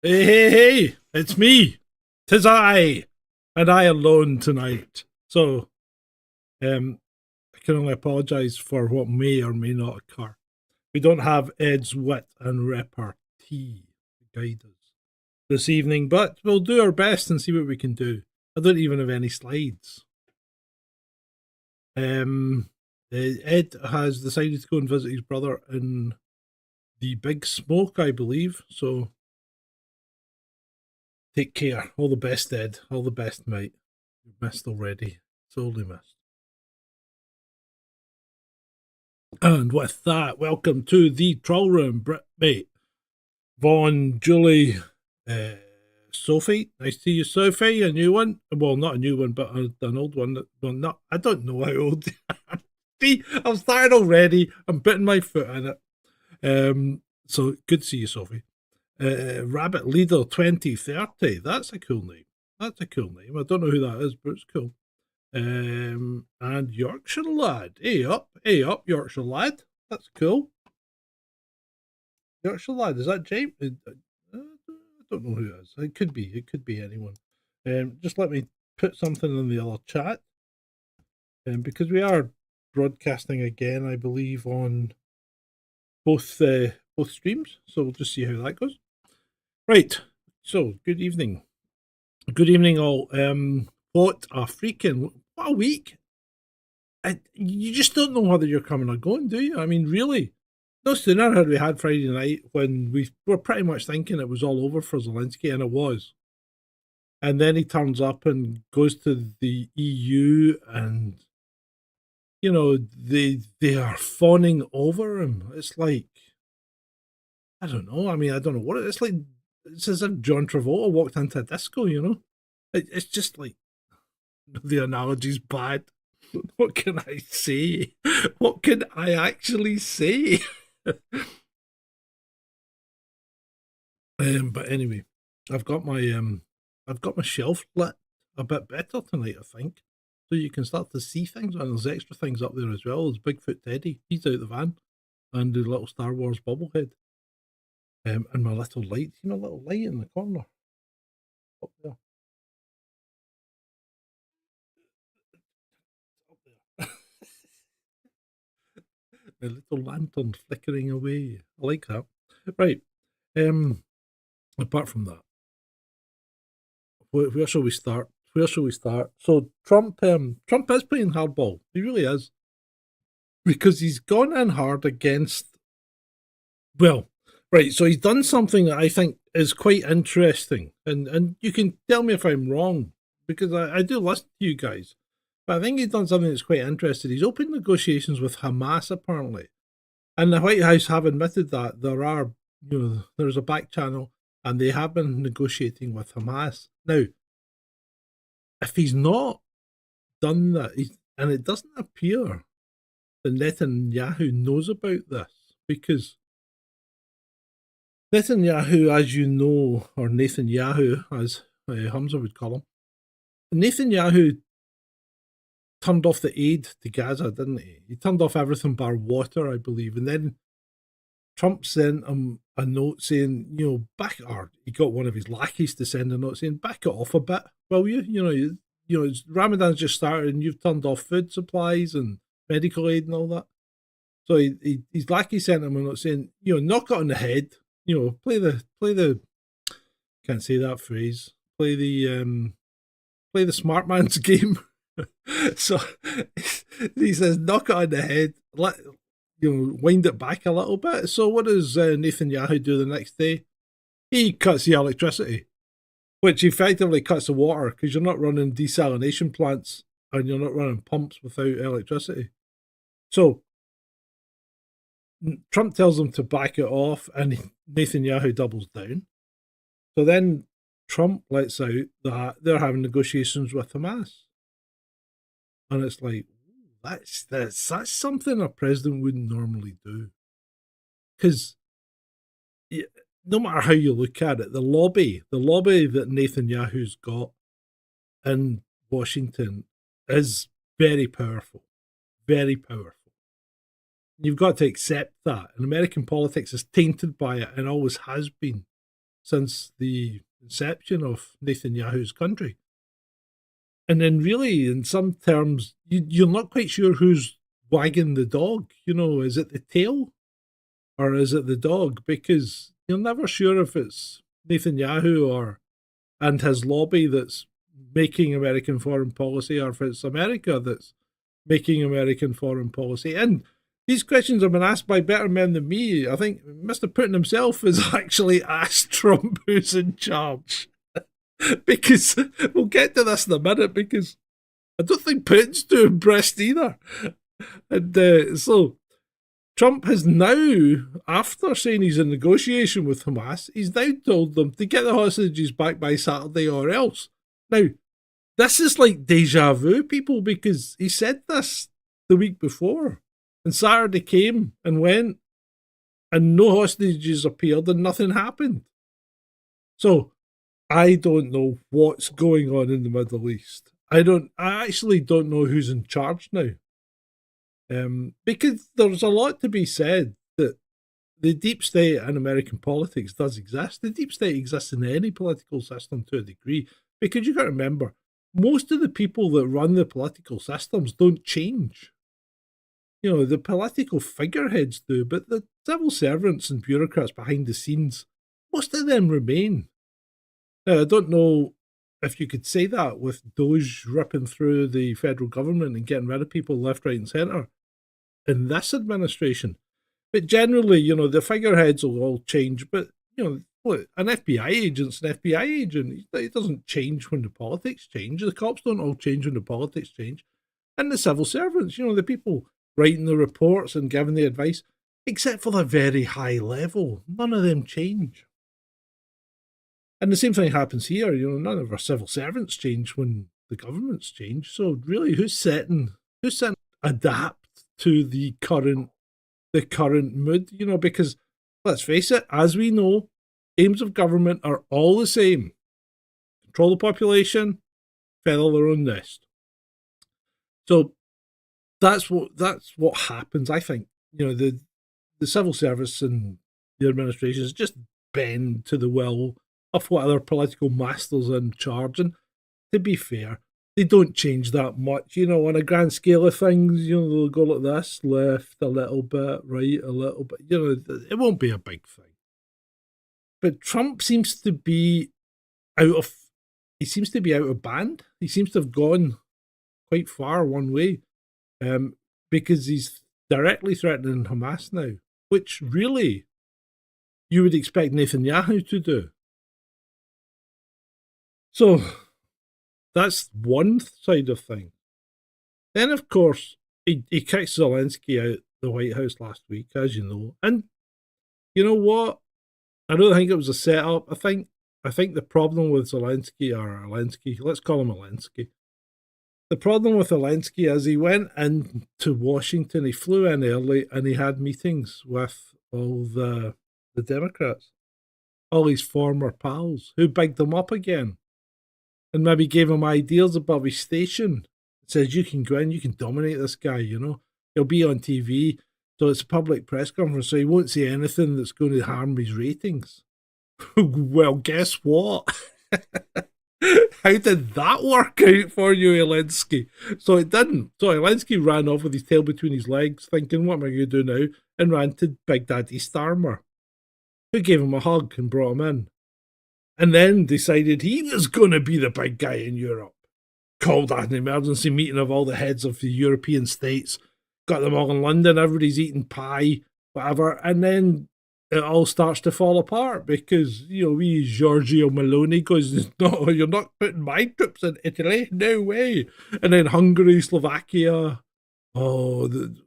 Hey, hey, hey, it's me. 'Tis I, and I alone tonight. So, I can only apologise for what may or may not occur. We don't have Ed's wit and repartee to guide us this evening, but we'll do our best and see what we can do. I don't even have any slides. Ed has decided to go and visit his brother in the Big Smoke, I believe. So take care. All the best, Ed. All the best, mate. You've missed already. Sorely missed. And with that, welcome to the troll room, mate. Vaughn, Julie, Sophie. Nice to see you, Sophie. A new one. Well, not a new one, but an old one. Well, not. I don't know how old. See, I'm starting already. I'm putting my foot in it. So good to see you, Sophie. Rabbit Leader 2030. That's a cool name. That's a cool name. I don't know who that is, but it's cool. And Yorkshire Lad. Hey up, Yorkshire Lad. That's cool. Yorkshire Lad, is that James? I don't know who it is. It could be anyone. Just let me put something in the other chat. Because we are broadcasting again, I believe, on both streams. So we'll just see how that goes. Right. So good evening. Good evening all. What a week. You just don't know whether you're coming or going, do you? I mean, really, no sooner had we had Friday night when we were pretty much thinking it was all over for Zelensky, and it was. And then he turns up and goes to the EU, and you know they are fawning over him. It's like, I don't know. I mean, I don't know what it's like. It's as if John Travolta walked into a disco. You know, it's just like, the analogy's bad. What can I say? What can I actually say? But anyway, I've got my shelf lit a bit better tonight, I think. So you can start to see things, and there's extra things up there as well. There's Bigfoot Teddy, he's out the van, and the little Star Wars bobblehead. And my little light, see my little light in the corner up there. A little lantern flickering away. I like that. Right. Apart from that, where shall we start? Where shall we start? So Trump is playing hardball. He really is, because he's gone in hard against. Well, right. So he's done something that I think is quite interesting, and you can tell me if I'm wrong, because I do listen to you guys. But I think he's done something that's quite interesting. He's opened negotiations with Hamas, apparently. And the White House have admitted that there's a back channel, and they have been negotiating with Hamas. Now, if he's not done that, and it doesn't appear that Netanyahu knows about this, because Netanyahu, as you know, or Netanyahu, as Hamza would call him, Netanyahu turned off the aid to Gaza, didn't he? He turned off everything bar water, I believe. And then Trump sent him a note saying, he got one of his lackeys to send a note saying, back it off a bit, will you? Ramadan's just started and you've turned off food supplies and medical aid and all that. So his lackey sent him a note saying, knock it on the head, play the, can't say that phrase, play the smart man's game. So he says, knock it on the head, wind it back a little bit. So what does Netanyahu do the next day? He cuts the electricity, which effectively cuts the water, because you're not running desalination plants and you're not running pumps without electricity. So Trump tells them to back it off, and Netanyahu doubles down. So then Trump lets out that they're having negotiations with Hamas. And it's like, that's something a president wouldn't normally do. Because no matter how you look at it, the lobby that Netanyahu's got in Washington is very powerful. Very powerful. You've got to accept that. And American politics is tainted by it and always has been. since the inception of Netanyahu's country. And then really, in some terms, you're not quite sure who's wagging the dog. Is it the tail or is it the dog? Because you're never sure if it's Netanyahu and his lobby that's making American foreign policy, or if it's America that's making American foreign policy. And these questions have been asked by better men than me. I think Mr. Putin himself has actually asked Trump who's in charge. Because we'll get to this in a minute, because I don't think Putin's too impressed either. And so Trump has now, after saying he's in negotiation with Hamas, he's now told them to get the hostages back by Saturday or else. Now, this is like deja vu, people, because he said this the week before. And Saturday came and went, and no hostages appeared, and nothing happened. So, I don't know what's going on in the Middle East. I actually don't know who's in charge now. Because there's a lot to be said that the deep state in American politics does exist. The deep state exists in any political system to a degree, because you got to remember, most of the people that run the political systems don't change. The political figureheads do, but the civil servants and bureaucrats behind the scenes, most of them remain. Now, I don't know if you could say that with Doge ripping through the federal government and getting rid of people left, right, and centre in this administration. But generally, the figureheads will all change. But, look, an FBI agent's an FBI agent. It doesn't change when the politics change. The cops don't all change when the politics change. And the civil servants, the people writing the reports and giving the advice, except for the very high level, none of them change. And the same thing happens here. None of our civil servants change when the governments change. So really, who's setting adapt to the current mood? Because let's face it, as we know, aims of government are all the same: control the population, feather their own nest. So that's what happens. I think the civil service and the administrations just bend to the will of what other political masters are in charge. And to be fair, they don't change that much. On a grand scale of things, they'll go like this, left a little bit, right a little bit. It won't be a big thing. But Trump seems to be out of band. He seems to have gone quite far one way, because he's directly threatening Hamas now, which really you would expect Netanyahu to do. So that's one side of things. Then, of course, he kicked Zelensky out the White House last week, as you know. And you know what? I don't think it was a setup. I think the problem with Zelensky, let's call him Zelensky. The problem with Zelensky is he went into Washington, he flew in early, and he had meetings with all the Democrats, all his former pals, who bigged him up again, and maybe gave him ideas above his station. Says, you can go in, you can dominate this guy, He'll be on TV, so it's a public press conference, so he won't say anything that's going to harm his ratings. Well, guess what? How did that work out for you, Zelensky? So it didn't. So Zelensky ran off with his tail between his legs, thinking, what am I going to do now? And ran to Big Daddy Starmer, who gave him a hug and brought him in. And then decided he was going to be the big guy in Europe. Called an emergency meeting of all the heads of the European states. Got them all in London. Everybody's eating pie, whatever. And then it all starts to fall apart because, we Giorgio Meloni goes, no, you're not putting my troops in Italy. No way. And then Hungary, Slovakia, some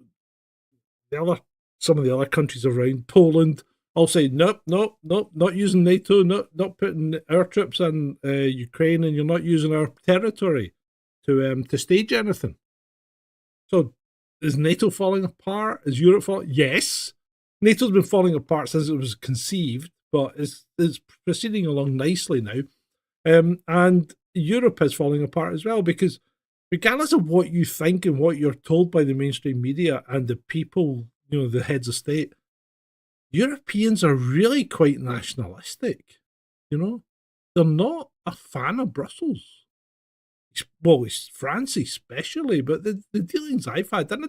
of the other countries around, Poland, all say, nope, not using NATO, not putting our troops in Ukraine, and you're not using our territory to stage anything. So is NATO falling apart? Is Europe falling? Yes. NATO's been falling apart since it was conceived, but it's proceeding along nicely now. And Europe is falling apart as well, because regardless of what you think and what you're told by the mainstream media and the people, the heads of state, Europeans are really quite nationalistic. you know? They're not a fan of Brussels. Well, it's France especially, but the dealings I've had, and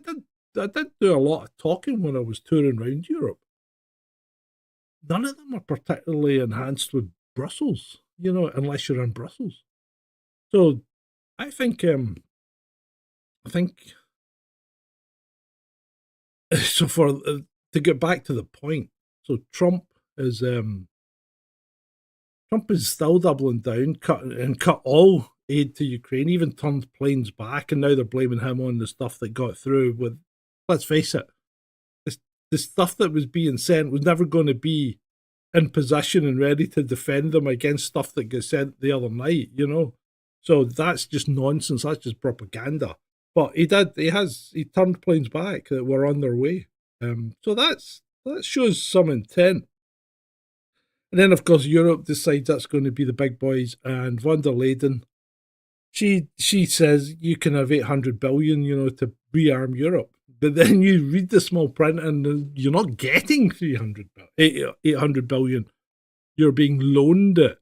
I did do a lot of talking when I was touring around Europe. None of them are particularly enhanced with Brussels, unless you're in Brussels. So I think so. To get back to the point, so Trump is still doubling down, cut all aid to Ukraine, even turned planes back, and now they're blaming him on the stuff that got through. With, let's face it, the stuff that was being sent was never going to be in position and ready to defend them against stuff that got sent the other night, So that's just nonsense. That's just propaganda. But he turned planes back that were on their way. So that shows some intent. And then, of course, Europe decides that's going to be the big boys, and von der Leyen, she says you can have 800 billion, to rearm Europe. But then you read the small print and you're not getting 800 billion. You're being loaned it.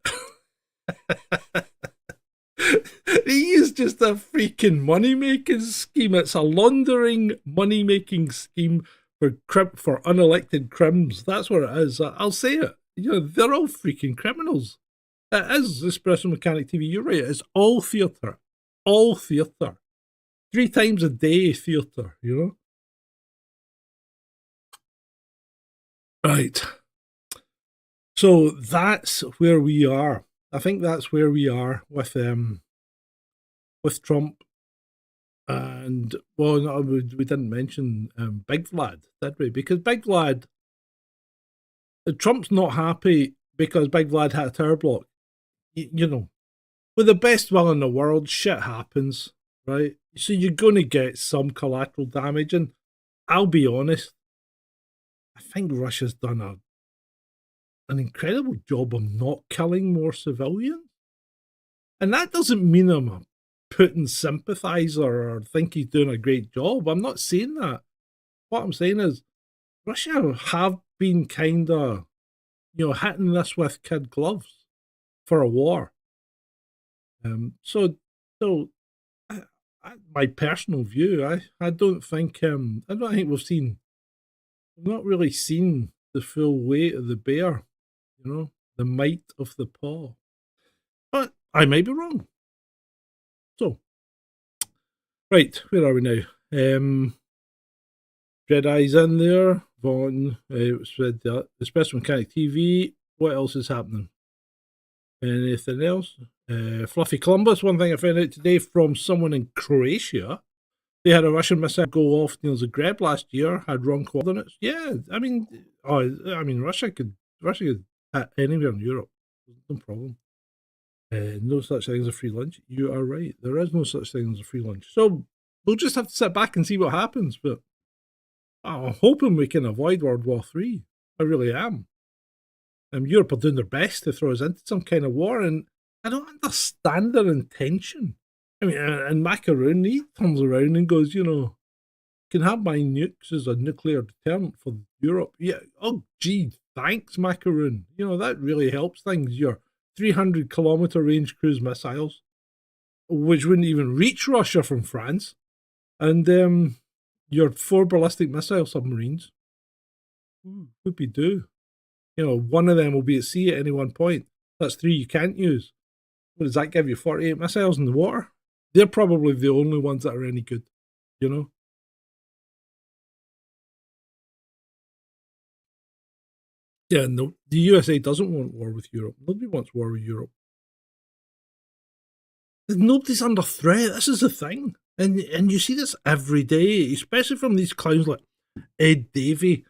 He is just a freaking money-making scheme. It's a laundering money-making scheme for unelected crims. That's what it is. I'll say it. They're all freaking criminals. It is Espresso Mechanic TV. You're right. It's all theatre. All theatre. 3 times a day theatre, Right. So that's where we are. I think that's where we are with Trump. And, well, no, we didn't mention Big Vlad, did we? Because Big Vlad, Trump's not happy because Big Vlad had a tower block. With the best will in the world, shit happens, right? So you're going to get some collateral damage. And I'll be honest, I think Russia's done an incredible job of not killing more civilians. And that doesn't mean I'm a Putin sympathizer or think he's doing a great job. I'm not saying that. What I'm saying is Russia have been kind of, hitting this with kid gloves for a war. So my personal view, I don't think we've not really seen the full weight of the bear, the might of the paw. But I may be wrong. So, right, where are we now? Jedi's in there. Vaughn, said the Special Mechanic TV. What else is happening? Anything else? Fluffy Columbus. One thing I found out today from someone in Croatia. They had a Russian missile go off near Zagreb last year. Had wrong coordinates. Yeah, Russia could hit anywhere in Europe. No problem. No such thing as a free lunch. You are right. There is no such thing as a free lunch. So we'll just have to sit back and see what happens. But I'm hoping we can avoid World War III. I really am. Europe are doing their best to throw us into some kind of war, and I don't understand their intention. I mean, and Macaroon, he turns around and goes, can have my nukes as a nuclear deterrent for Europe. Yeah, oh, gee, thanks, Macaroon. That really helps things. Your 300-kilometer range cruise missiles, which wouldn't even reach Russia from France, and your 4 ballistic missile submarines. Whoopie-doo. One of them will be at sea at any one point. That's 3 you can't use. What does that give you? 48 missiles in the water? They're probably the only ones that are any good, Yeah, no, the USA doesn't want war with Europe. Nobody wants war with Europe. Nobody's under threat. This is the thing. And you see this every day, especially from these clowns like Ed Davey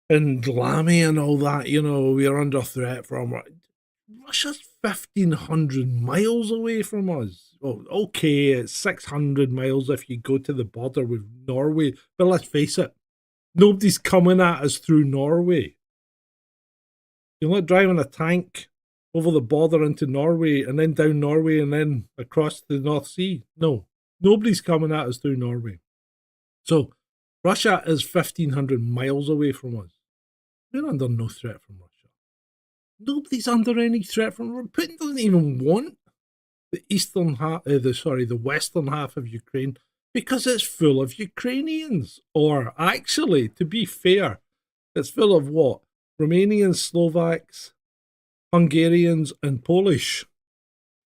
and Lammy and all that. We are under threat from Russia's 1,500 miles away from us. Well, okay, it's 600 miles if you go to the border with Norway. But let's face it, nobody's coming at us through Norway. You're not driving a tank over the border into Norway and then down Norway and then across the North Sea. No, nobody's coming at us through Norway. So Russia is 1,500 miles away from us. We're under no threat from Russia. Nobody's under any threat from Putin. Doesn't even want the eastern half, the western half of Ukraine because it's full of Ukrainians. Or actually, to be fair, it's full of what? Romanians, Slovaks, Hungarians, and Polish.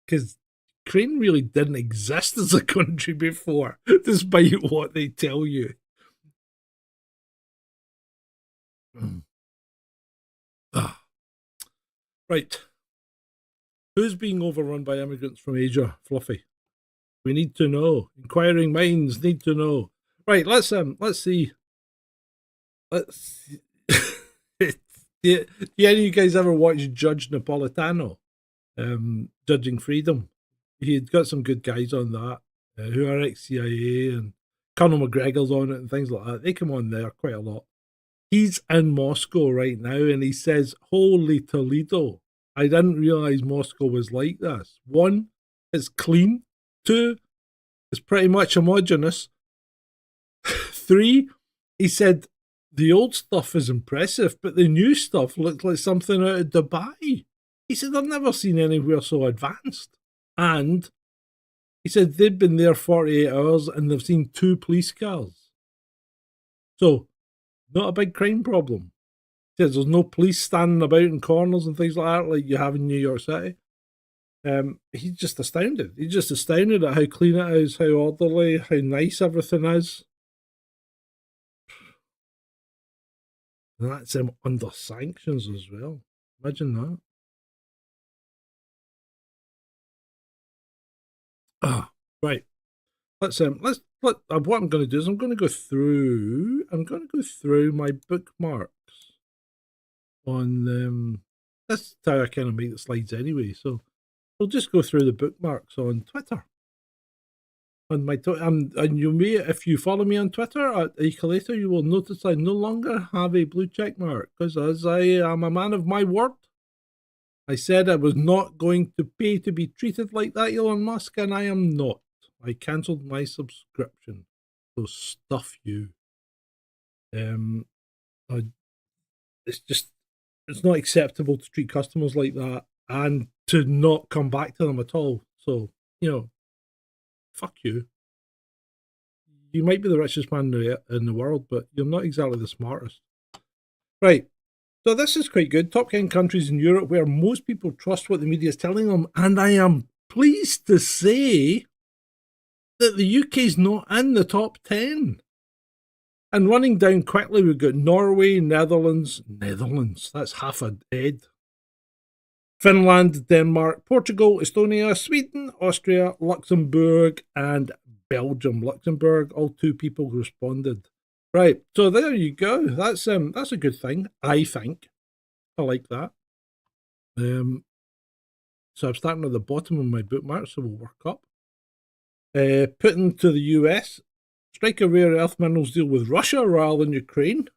Because Ukraine really didn't exist as a country before, despite what they tell you. Right. Who's being overrun by immigrants from Asia, Fluffy? We need to know. Inquiring minds need to know. Right, let's see. Do any of you guys ever watch Judge Napolitano? Judging Freedom. He had got some good guys on that, who are ex-CIA, and Conor McGregor's on it and things like that. They come on there quite a lot. He's in Moscow right now, and he says, "Holy Toledo, I didn't realize Moscow was like this. 1, it's clean. 2, it's pretty much homogenous. 3, he said, the old stuff is impressive, but the new stuff looks like something out of Dubai. He said, I've never seen anywhere so advanced. And he said they've been there 48 hours and they've seen 2 police cars. So, not a big crime problem. He says there's no police standing about in corners and things like that, like you have in New York City. He's just astounded. He's just astounded at how clean it is, how orderly, how nice everything is. And that's him under sanctions as well. Imagine that. Right. What I'm going to do is I'm going to go through my bookmarks on that's how I kind of make the slides anyway. So we'll just go through the bookmarks on Twitter. On my and you may, if you follow me on Twitter at Ecolator, you will notice I no longer have a blue check mark because as I am a man of my word, I said I was not going to pay to be treated like that, Elon Musk, and I am not. I cancelled my subscription. So stuff you. It's not acceptable to treat customers like that and to not come back to them at all. So, fuck you. You might be the richest man in the world, but you're not exactly the smartest. Right. So this is quite good. Top 10 countries in Europe where most people trust what the media is telling them. And I am pleased to say that the UK's not in the top 10. And running down quickly, we've got Norway, Netherlands, that's half a head. Finland, Denmark, Portugal, Estonia, Sweden, Austria, Luxembourg, and Belgium. Luxembourg, all 2 people responded. Right, so there you go. That's a good thing, I think. I like that. So I'm starting at the bottom of my bookmark, so we'll work up. Putin to the US. Strike a rare earth minerals deal with Russia rather than Ukraine.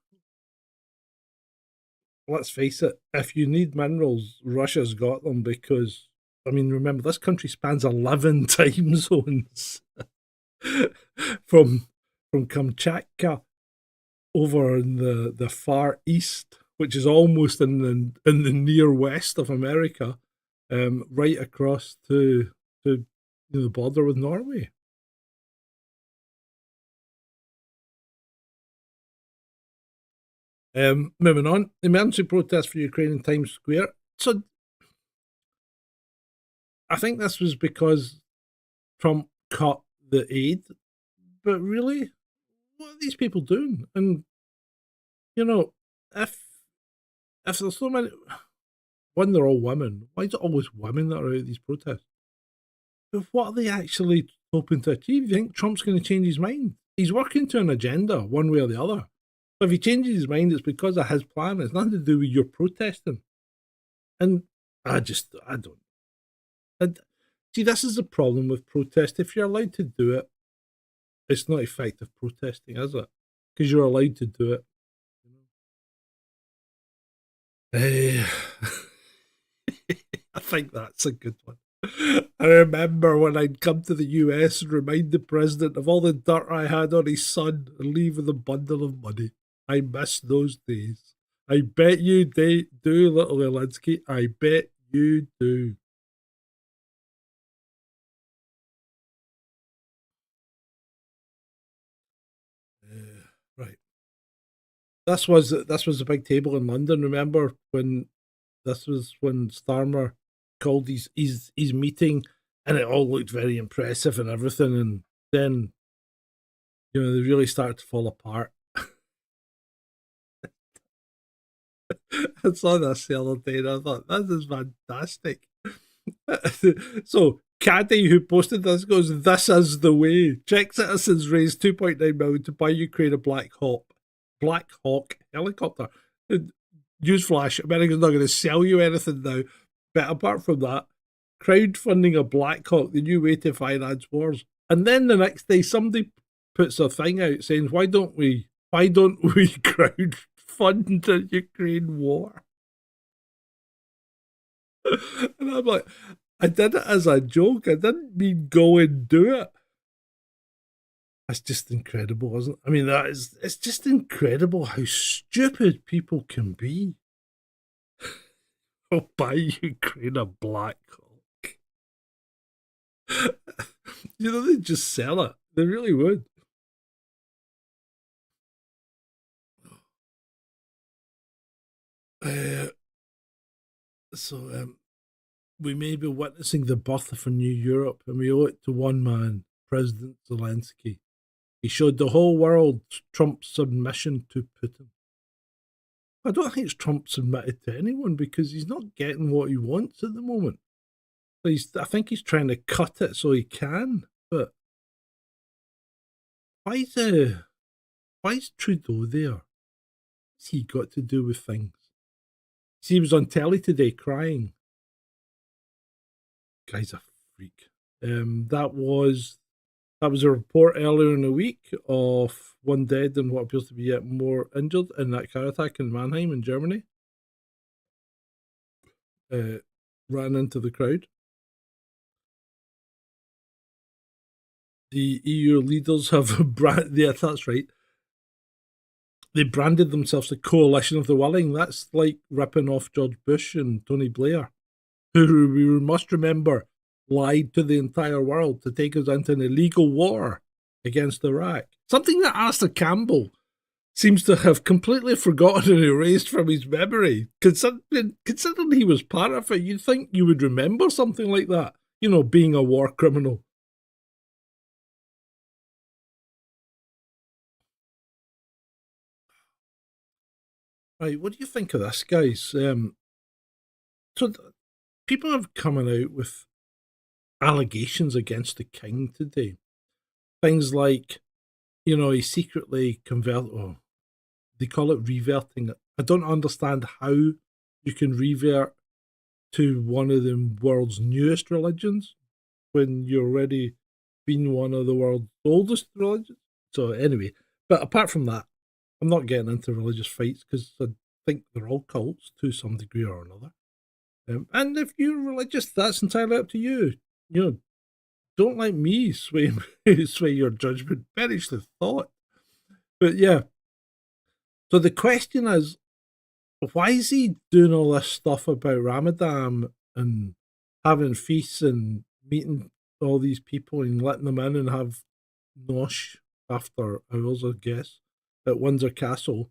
Let's face it, if you need minerals, Russia's got them because, remember, this country spans 11 time zones. from Kamchatka over in the far east, which is almost in the near west of America, right across to the border with Norway. Moving on, emergency protest for Ukraine in Times Square. So I think this was because Trump cut the aid, but really, what are these people doing? And if there's so many, one, they're all women. Why is it always women that are out of these protests? But what are they actually hoping to achieve? You think Trump's going to change his mind? He's working to an agenda, one way or the other. So if he changes his mind, it's because of his plan. It's nothing to do with your protesting. And I don't. And see, this is the problem with protest. If you're allowed to do it, it's not effective protesting, is it? Because you're allowed to do it. I think that's a good one. I remember when I'd come to the US and remind the president of all the dirt I had on his son and leave with a bundle of money. I miss those days. I bet you do, little Alinsky. I bet you do. Right. This was a big table in London. Remember when this was when Starmer called his meeting, and it all looked very impressive and everything, and then they really started to fall apart. I saw this the other day, and I thought this is fantastic. So Caddy, who posted this, goes, "This is the way. Czech citizens raised 2.9 million to buy Ukraine a Black Hawk helicopter. Newsflash: America's not going to sell you anything now. But apart from that, crowdfunding a Black Hawk, the new way to finance wars." And then the next day, somebody puts a thing out saying, "Why don't we crowdfund the Ukraine war?" And I'm like, I did it as a joke. I didn't mean go and do it. That's just incredible, isn't it? I mean, it's just incredible how stupid people can be. Oh, buy Ukraine a Black Hawk. They'd just sell it. They really would. So we may be witnessing the birth of a new Europe, and we owe it to one man, President Zelensky. He showed the whole world Trump's submission to Putin. I don't think it's Trump submitted to anyone because he's not getting what he wants at the moment. I think he's trying to cut it so he can. But why is Trudeau there? What's he got to do with things? See, he was on telly today crying. Guy's a freak. That was a report earlier in the week of one dead and what appears to be yet more injured in that car attack in Mannheim in Germany. Ran into the crowd. The EU leaders have that's right. They branded themselves the coalition of the willing. That's like ripping off George Bush and Tony Blair, who we must remember lied to the entire world to take us into an illegal war against Iraq. Something that Alistair Campbell seems to have completely forgotten and erased from his memory. Considering he was part of it, you'd think you would remember something like that, being a war criminal. Right, what do you think of this, guys? So people have coming out with allegations against the king today. Things like, he secretly converted, they call it reverting. I don't understand how you can revert to one of the world's newest religions when you're already been one of the world's oldest religions. So anyway, but apart from that, I'm not getting into religious fights because I think they're all cults to some degree or another. And if you're religious, that's entirely up to you. Don't let me sway your judgment. Perish the thought. But yeah. So the question is, why is he doing all this stuff about Ramadan and having feasts and meeting all these people and letting them in and have nosh after hours, I guess, at Windsor Castle,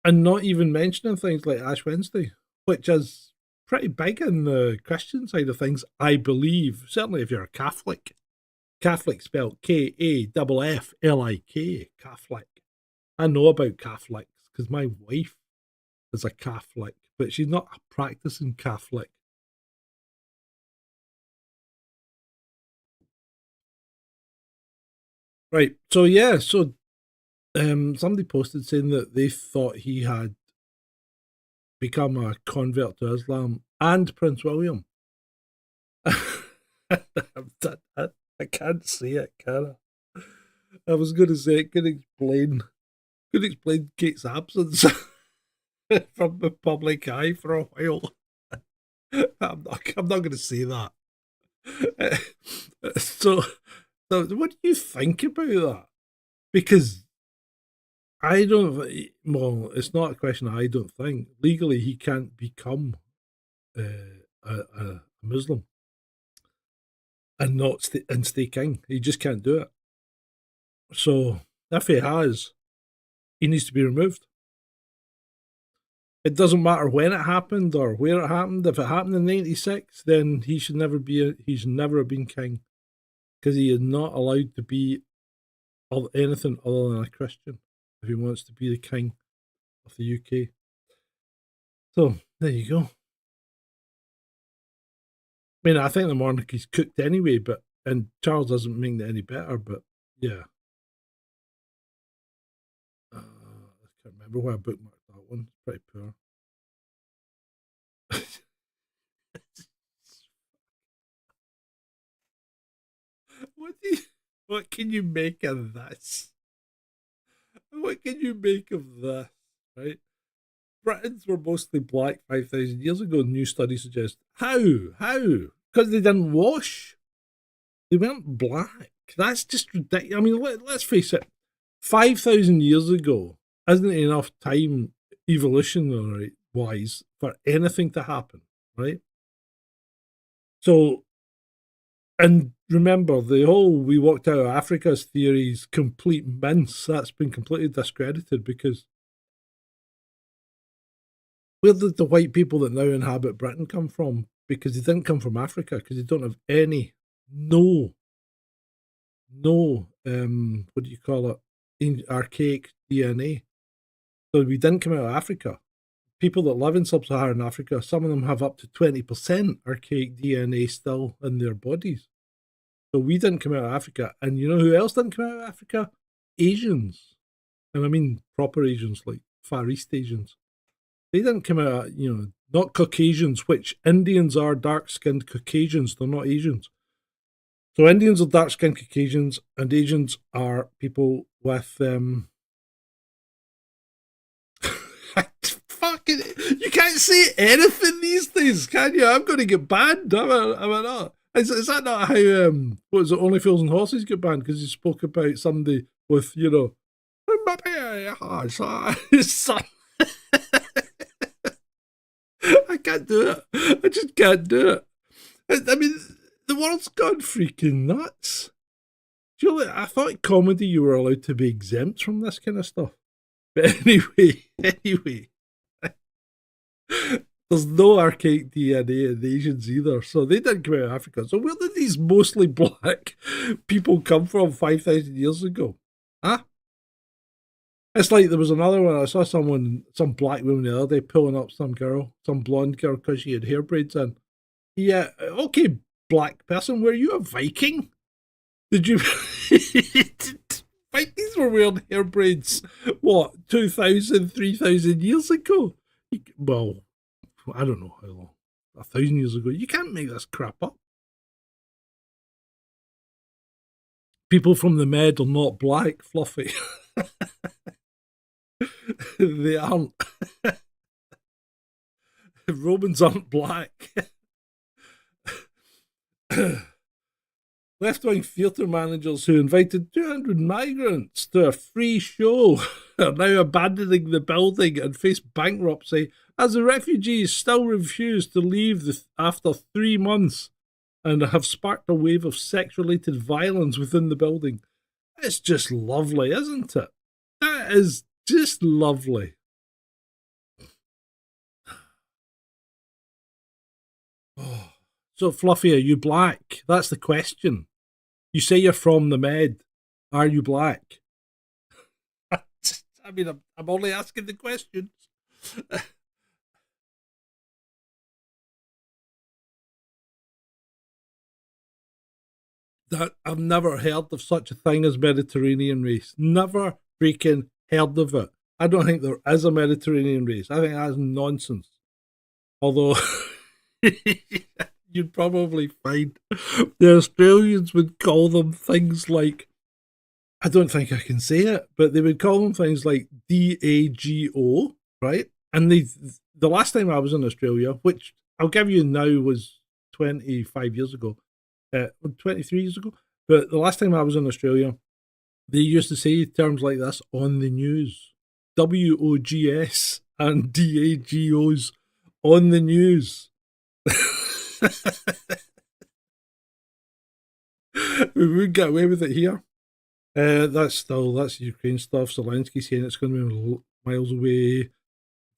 and not even mentioning things like Ash Wednesday, which is pretty big in the Christian side of things, I believe. Certainly if you're a Catholic. Catholic spelled Kafflik, Catholic. I know about Catholics because my wife is a Catholic, but she's not a practicing Catholic. Right. So yeah. So somebody posted saying that they thought he had become a convert to Islam and Prince William. I can't say it, can I? I was going to say it could explain Kate's absence from the public eye for a while. I'm not going to say that. So, what do you think about that? Because I don't. Well, it's not a question. I don't think legally he can't become a Muslim and not and stay king. He just can't do it. So if he has, he needs to be removed. It doesn't matter when it happened or where it happened. If it happened in '96, then he should never be. He should never have been king, because he is not allowed to be anything other than a Christian if he wants to be the king of the UK. So there you go. I mean, I think the monarchy's cooked anyway, and Charles doesn't make it any better. But yeah, I can't remember why I bookmarked that one. It's pretty poor. What can you make of this? What can you make of this? Right? Britons were mostly black 5,000 years ago, new studies suggest. How? Because they didn't wash. They weren't black. That's just ridiculous. I mean, let's face it. 5,000 years ago isn't enough time, evolutionary wise, for anything to happen, right? So, and remember, the whole "we walked out of Africa's" theory is complete mince. That's been completely discredited, because where did the white people that now inhabit Britain come from? Because they didn't come from Africa, because they don't have no, what do you call it, archaic DNA. So we didn't come out of Africa. People that live in sub-Saharan Africa, some of them have up to 20% archaic DNA still in their bodies. So we didn't come out of Africa. And you know who else didn't come out of Africa? Asians. And I mean proper Asians, like Far East Asians. They didn't come out, not Caucasians, which Indians are dark-skinned Caucasians. They're not Asians. So Indians are dark-skinned Caucasians, and Asians are people with fucking, you can't say anything these days, can you? I'm going to get banned. Am I not? Is that not how what was it, Only Fools and Horses get banned because he spoke about somebody with I can't do it. I just can't do it. I mean, the world's gone freaking nuts. Julie, I thought comedy you were allowed to be exempt from this kind of stuff. But anyway. There's no archaic DNA in the Asians either, so they didn't come out of Africa. So where did these mostly black people come from 5,000 years ago? Huh? It's like there was another one. I saw some black woman the other day pulling up some blonde girl, because she had hair braids in. Yeah, okay, black person, were you a Viking? Did you... Vikings were wearing hair braids, what, 2,000, 3,000 years ago? Well, I don't know how long, 1,000 years ago. You can't make this crap up. People from the Med are not black, Fluffy. They aren't. Romans aren't black. Left-wing theatre managers who invited 200 migrants to a free show are now abandoning the building and face bankruptcy as the refugees still refuse to leave after 3 months and have sparked a wave of sex-related violence within the building. It's just lovely, isn't it? That is just lovely. Oh. So, Fluffy, are you black? That's the question. You say you're from the Med. Are you black? I mean, I'm only asking the questions. That I've never heard of such a thing as Mediterranean race. Never freaking heard of it. I don't think there is a Mediterranean race. I think that's nonsense. Although you'd probably find the Australians would call them things like, I don't think I can say it, but they would call them things like DAGO, right? And the last time I was in Australia, which I'll give you now was 25 years ago, 23 years ago, but the last time I was in Australia, They used to say terms like this on the news. WOGS and DAGOs on the news. We would get away with it here. That's Ukraine stuff. Zelensky saying it's going to be miles away.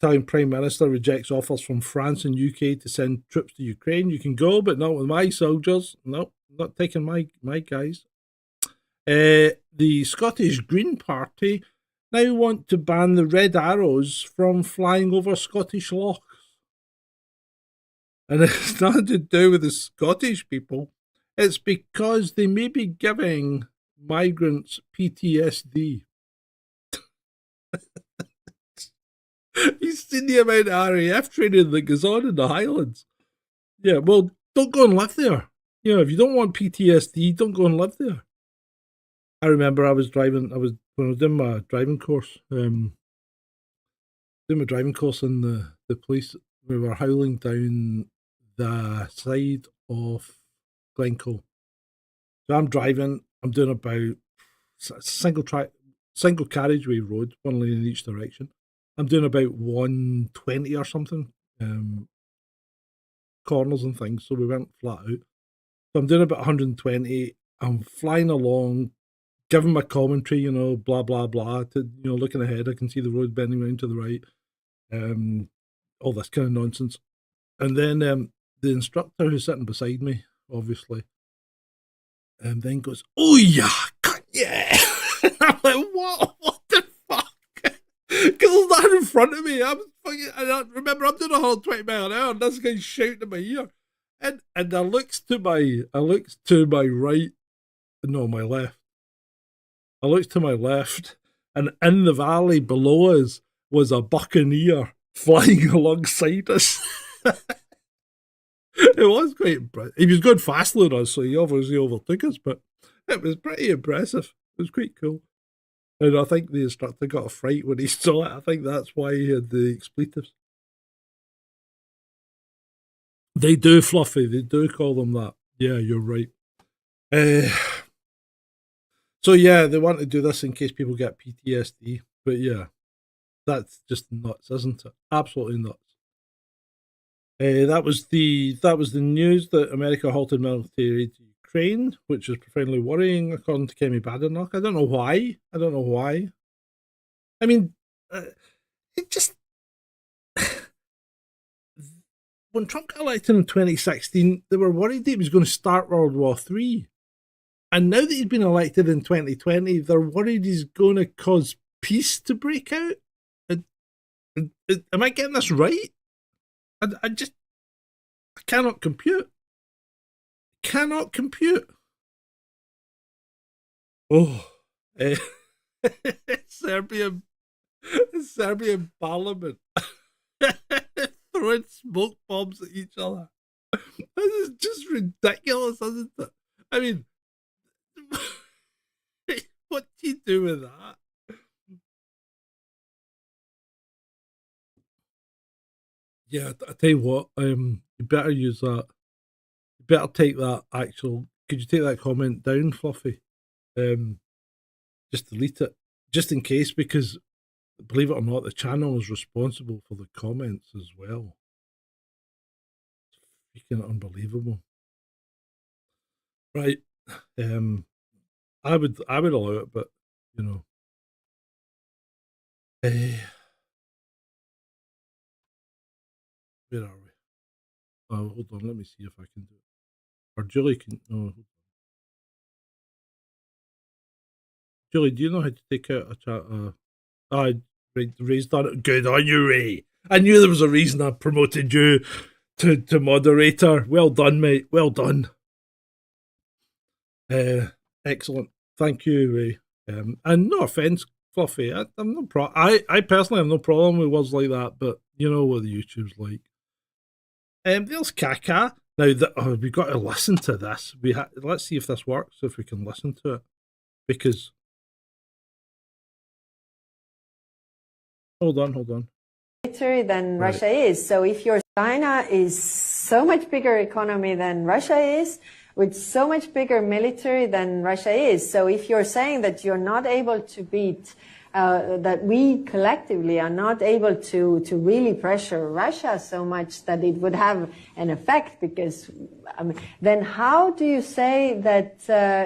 Italian Prime Minister rejects offers from France and UK to send troops to Ukraine. You can go, but not with my soldiers. No, not taking my guys. The Scottish Green Party now want to ban the red arrows from flying over Scottish lochs. And it's nothing to do with the Scottish people. It's because they may be giving migrants PTSD. You've seen the amount of RAF training that goes on in the Highlands. Yeah, well, don't go and live there. You know, if you don't want PTSD, don't go and live there. I remember when I was doing my driving course, in the police, we were howling down the side of Glencoe. So I'm driving, I'm doing about single carriageway road, one lane in each direction. I'm doing about 120 or something, corners and things, so we went flat out. So I'm doing about 120, I'm flying along, giving my commentary, you know, blah, blah, blah, to, you know, looking ahead, I can see the road bending around to the right, all this kind of nonsense. And then the instructor who's sitting beside me, obviously, then goes, "Oh yeah, yeah." And I'm like, what the fuck? Because there's nothing in front of me. I remember I'm doing 120 miles an hour, and this guy's shouting in my ear. And I looks to my right, no, my left. I looked to my left, and in the valley below us was a buccaneer flying alongside us. It was quite impressive. He was going faster than us, so he obviously overtook us, but it was pretty impressive. It was quite cool. And I think the instructor got a fright when he saw it. I think that's why he had the expletives. They do, Fluffy. They do call them that. Yeah, you're right. So yeah, they want to do this in case people get PTSD. But yeah, that's just nuts, isn't it? Absolutely nuts. That was the news that America halted military aid to Ukraine, which is profoundly worrying, according to Kemi Badenoch. I don't know why. I mean, it just when Trump got elected in 2016, they were worried that he was going to start World War III. And now that he's been elected in 2020, they're worried he's going to cause peace to break out. Am I getting this right? I cannot compute. Oh, Serbian parliament throwing smoke bombs at each other. This is just ridiculous, isn't it? I mean, what do you do with that? Yeah, I tell you what, you better use that. You better take that actual. Could you take that comment down, Fluffy? Just delete it, just in case, because believe it or not, the channel is responsible for the comments as well. It's freaking unbelievable. Right. I would allow it, but you know. Where are we? Oh, hold on. Let me see if I can do it. Or Julie can. Oh, Julie, do you know how to take out a chat? Ray's done it. Good on you, Ray. I knew there was a reason I promoted you to moderator. Well done, mate. Well done. Excellent. Thank you, Ray. And no offense, Fluffy. I personally have no problem with words like that, but you know what the YouTube's like. There's Kaka. Now we've got to listen to this. Let's see if this works. If we can listen to it, because hold on. Than Russia is. So if China is so much bigger economy than Russia is, with so much bigger military than Russia is. So if you're saying that you're not able to beat, that we collectively are not able to really pressure Russia so much that it would have an effect, because then how do you say that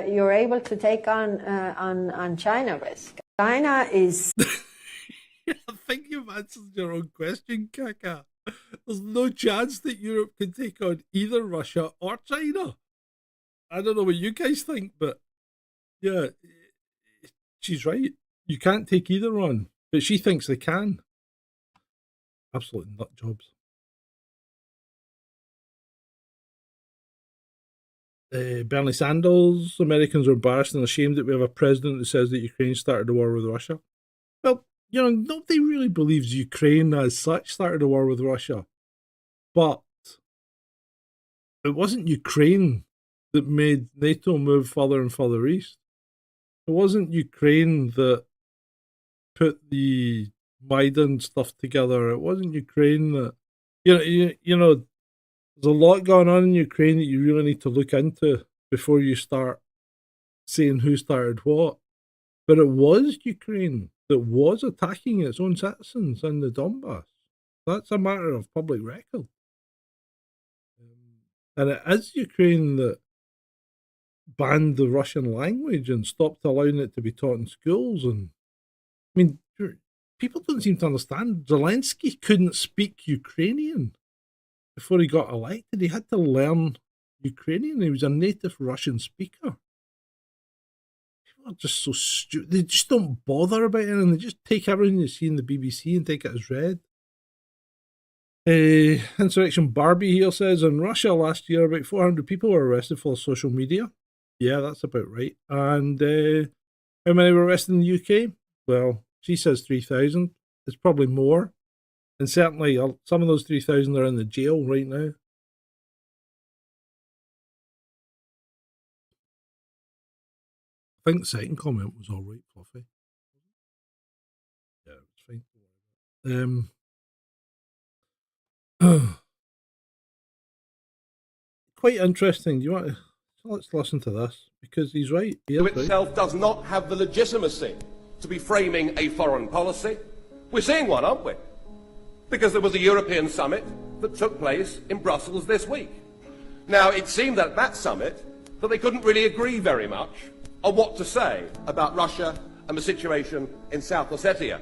you're able to take on China risk? China is... I think you've answered your own question, Kaka. There's no chance that Europe can take on either Russia or China. I don't know what you guys think, but yeah, she's right. You can't take either on, but she thinks they can. Absolute nut jobs. Bernie Sanders, Americans are embarrassed and ashamed that we have a president that says that Ukraine started the war with Russia. Well, you know, nobody really believes Ukraine as such started a war with Russia. But it wasn't Ukraine that made NATO move further and further east. It wasn't Ukraine that put the Maidan stuff together. It wasn't Ukraine that... You know, there's a lot going on in Ukraine that you really need to look into before you start saying who started what. But it was Ukraine that was attacking its own citizens in the Donbass. That's a matter of public record. And it is Ukraine that banned the Russian language and stopped allowing it to be taught in schools. And I mean, people don't seem to understand. Zelensky couldn't speak Ukrainian before he got elected. He had to learn Ukrainian. He was a native Russian speaker. People are just so stupid. They just don't bother about anything. They just take everything you see in the BBC and take it as read. Insurrection Barbie here says, in Russia last year, about 400 people were arrested for social media. Yeah, that's about right. And how many were arrested in the UK? Well, she says 3,000. It's probably more. And certainly some of those 3,000 are in the jail right now. I think the second comment was all right, Fluffy. Yeah, it was fine. Quite interesting. Do you want to... Let's listen to this, because he's right. He is itself right. Does not have the legitimacy to be framing a foreign policy. We're seeing one, aren't we? Because there was a European summit that took place in Brussels this week. Now, it seemed at that summit that they couldn't really agree very much on what to say about Russia and the situation in South Ossetia.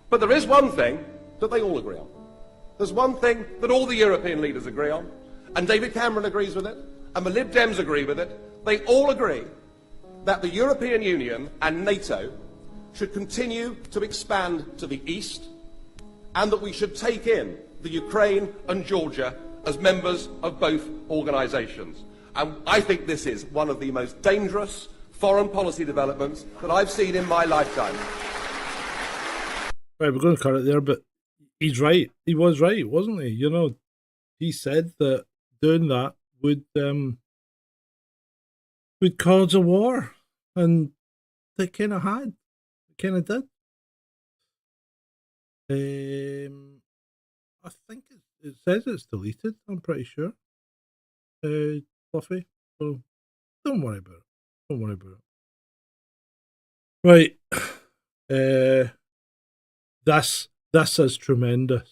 But there is one thing that they all agree on. There's one thing that all the European leaders agree on, and David Cameron agrees with it, and the Lib Dems agree with it. They all agree that the European Union and NATO should continue to expand to the east, and that we should take in the Ukraine and Georgia as members of both organisations. And I think this is one of the most dangerous foreign policy developments that I've seen in my lifetime. Right, we're going to cut it there, but he's right. He was right, wasn't he? You know, he said that doing that would cause a war, and they kind of had. They kind of did. I think it says it's deleted. I'm pretty sure. Fluffy. So don't worry about it. Don't worry about it. Right. This is tremendous.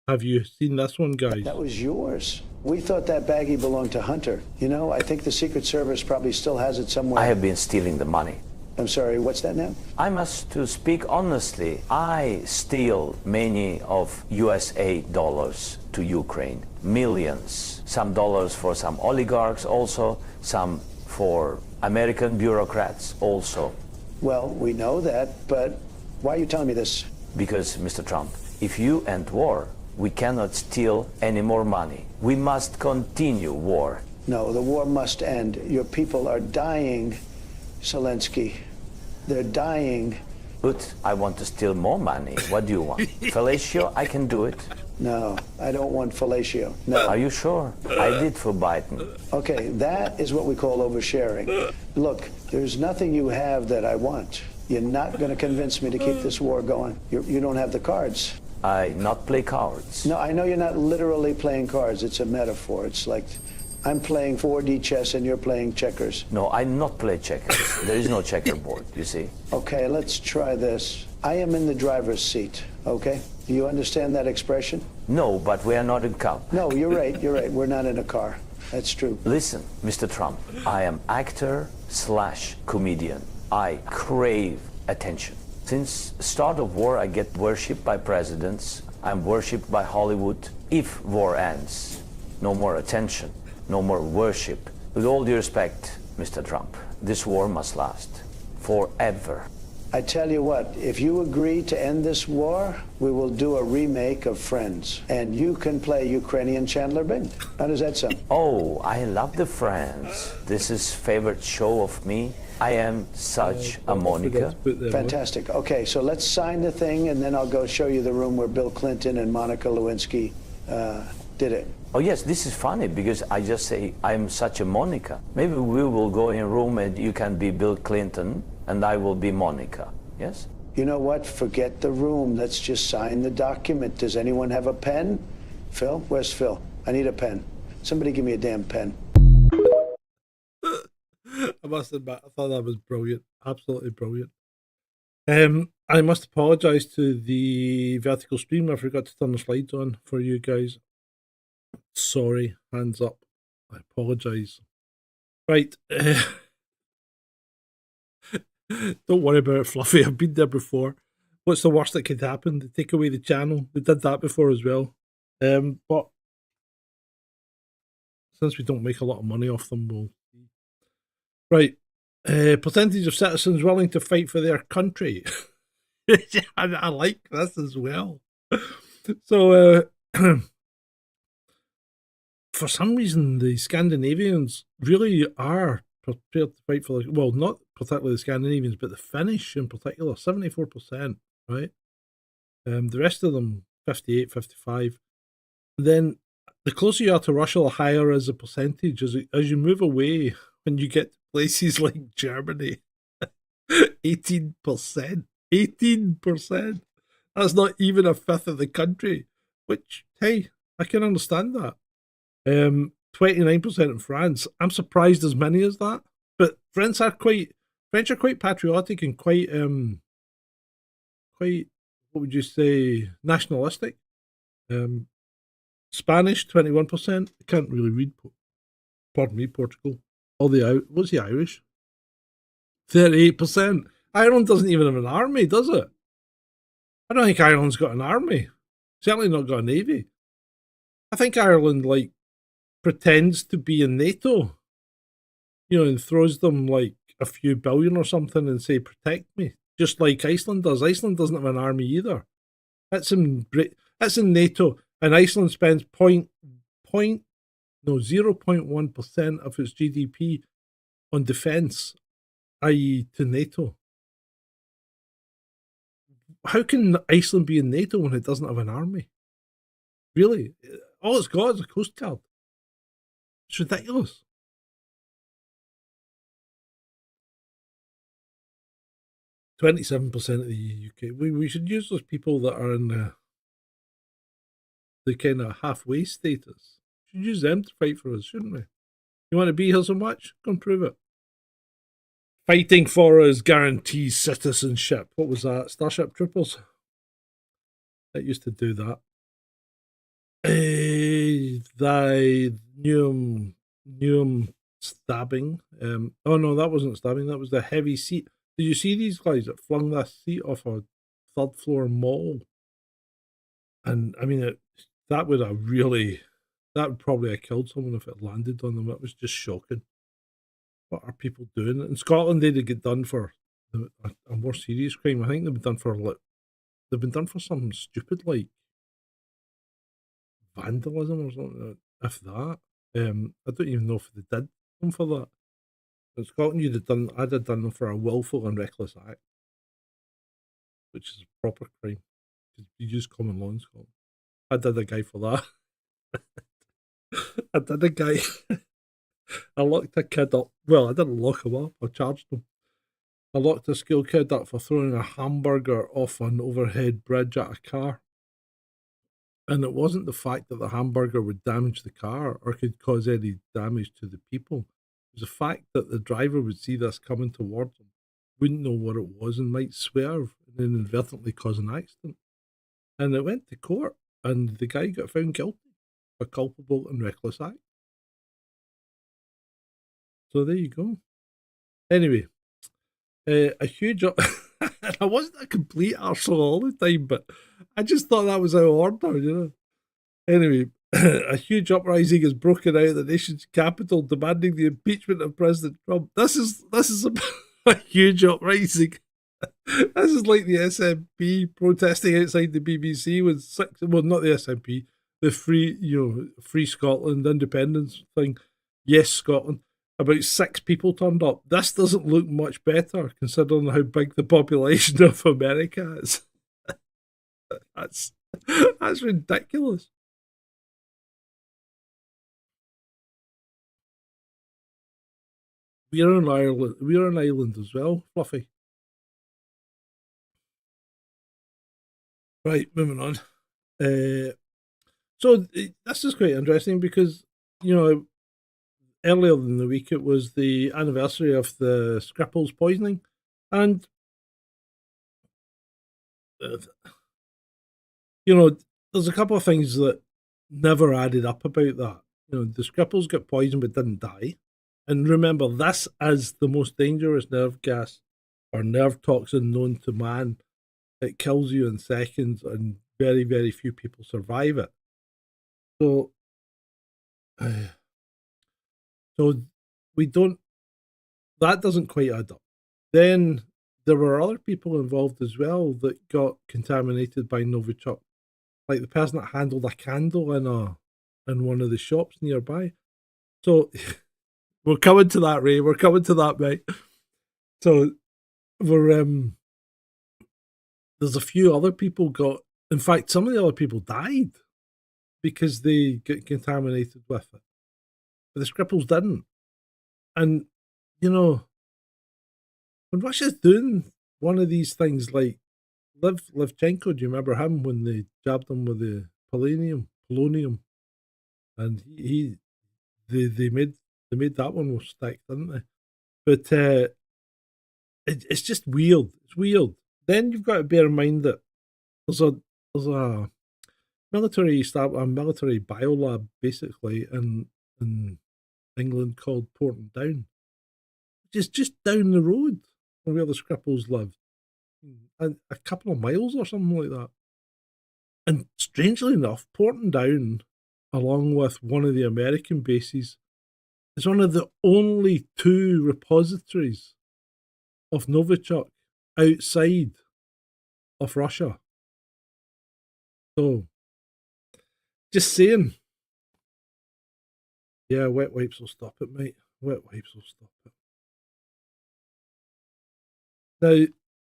Have you seen this one, guys? That was yours. We thought that baggie belonged to Hunter. You know, I think the Secret Service probably still has it somewhere. I have been stealing the money. I'm sorry, what's that now? I must to speak honestly. I steal many of USA dollars to Ukraine. Millions. Some dollars for some oligarchs also. Some for American bureaucrats also. Well, we know that, but why are you telling me this? Because, Mr. Trump, if you end war, we cannot steal any more money. We must continue war. No, the war must end. Your people are dying, Zelensky. They're dying. But I want to steal more money. What do you want? Fellatio? I can do it. No, I don't want fellatio. No. Are you sure? I did for Biden. Okay, that is what we call oversharing. Look, there's nothing you have that I want. You're not going to convince me to keep this war going. You don't have the cards. I not play cards. No, I know you're not literally playing cards. It's a metaphor. It's like I'm playing 4D chess and you're playing checkers. No, I not play checkers. There is no checkerboard, you see. Okay, let's try this. I am in the driver's seat, okay? Do you understand that expression? No, but we are not in car. No, you're right, you're right. We're not in a car. That's true. Listen, Mr. Trump, I am actor/comedian. I crave attention. Since start of war, I get worshipped by presidents. I'm worshipped by Hollywood. If war ends, no more attention, no more worship. With all due respect, Mr. Trump, this war must last forever. I tell you what, if you agree to end this war, we will do a remake of Friends. And you can play Ukrainian Chandler Bing. How does that sound? Oh, I love the Friends. This is favorite show of me. I am such a Monica. Fantastic. Okay, so let's sign the thing, and then I'll go show you the room where Bill Clinton and Monica Lewinsky did it. Oh yes, this is funny because I just say I'm such a Monica. Maybe we will go in a room and you can be Bill Clinton and I will be Monica. Yes? You know what? Forget the room. Let's just sign the document. Does anyone have a pen? Phil? Where's Phil? I need a pen. Somebody give me a damn pen. I must admit, I thought that was brilliant. Absolutely brilliant. I must apologise to the vertical stream. I forgot to turn the slides on for you guys. Sorry, hands up. I apologise. Right. Don't worry about it, Fluffy. I've been there before. What's the worst that could happen? They take away the channel. They did that before as well. But since we don't make a lot of money off them, we'll see. Right. Percentage of citizens willing to fight for their country. I like this as well. So, for some reason, the Scandinavians really are prepared to fight for, well, not particularly the Scandinavians, but the Finnish in particular, 74%, right? The rest of them, 58, 55. Then the closer you are to Russia, the higher is the percentage. As you move away, when you get to places like Germany, 18%. 18%. That's not even a fifth of the country, which, hey, I can understand that. 29% in France. I'm surprised as many as that. But French are quite patriotic and quite, what would you say, nationalistic. Spanish, 21%. I can't really read, pardon me, Portugal. What's the Irish? 38%. Ireland doesn't even have an army, does it? I don't think Ireland's got an army. Certainly not got a navy. I think Ireland, like, pretends to be in NATO, and throws them like a few billion or something and say, protect me, just like Iceland does. Iceland doesn't have an army either. That's in NATO, and Iceland spends 0.1% of its GDP on defence, i.e. to NATO. How can Iceland be in NATO when it doesn't have an army? Really? All it's got is a coast guard. It's ridiculous. %27% of the UK. We should use those people that are in the kind of halfway status. We should use them to fight for us, shouldn't we? You want to be here so much? Go and prove it. Fighting for us guarantees citizenship. What was that? Starship Troopers? That used to do that. The Newham stabbing. Oh no, that wasn't stabbing. That was the heavy seat. Did you see these guys that flung that seat off a third floor mall? And I mean, that would probably have killed someone if it landed on them. It was just shocking. What are people doing? In Scotland, they'd get done for a more serious crime. I think they've been done for something stupid like vandalism or something. If that, I don't even know if they did them for that. In Scotland, I'd have done them for a willful and reckless act, which is a proper crime. You use common law in Scotland. I did a guy for that. I did a guy. I locked a kid up. Well, I didn't lock him up. I charged him. I locked a school kid up for throwing a hamburger off an overhead bridge at a car. And it wasn't the fact that the hamburger would damage the car or could cause any damage to the people. It was the fact that the driver would see this coming towards him, wouldn't know what it was, and might swerve and then inadvertently cause an accident. And it went to court, and the guy got found guilty for culpable and reckless act. So there you go. Anyway, a huge... I wasn't a complete arsehole all the time, but I just thought that was out of order, you know. Anyway, a huge uprising has broken out of the nation's capital demanding the impeachment of President Trump. This is a huge uprising. This is like the SNP protesting outside the BBC with not the SNP, the Free Scotland independence thing. Yes, Scotland. About 6 people turned up. This doesn't look much better considering how big the population of America is. That's ridiculous. We're in Ireland. We're an island as well, Fluffy. Right, moving on. So this is quite interesting because, you know, earlier in the week it was the anniversary of the Skripals poisoning, and you know, there's a couple of things that never added up about that. You know, the Skripals got poisoned but didn't die. And remember, this is the most dangerous nerve gas or nerve toxin known to man. It kills you in seconds, and very, very few people survive it. So we don't, that doesn't quite add up. Then there were other people involved as well that got contaminated by Novichok, like the person that handled a candle in one of the shops nearby. So we're coming to that, Ray. We're coming to that, mate. So there's a few other people got, in fact, some of the other people died because they get contaminated with it. But the Skripals didn't. And, you know, when Russia's doing one of these things like Livchenko, do you remember him when they jabbed him with the polonium? And they made that one with stick, didn't they? But it's just weird. It's weird. Then you've got to bear in mind that there's a military biolab basically in England called Porton Down, which is just down the road from where the Skripals lived, and a couple of miles or something like that. And strangely enough, Porton Down, along with one of the American bases, is one of the only 2 repositories of Novichok outside of Russia. So, just saying. Yeah, wet wipes will stop it, mate. Wet wipes will stop it. Now,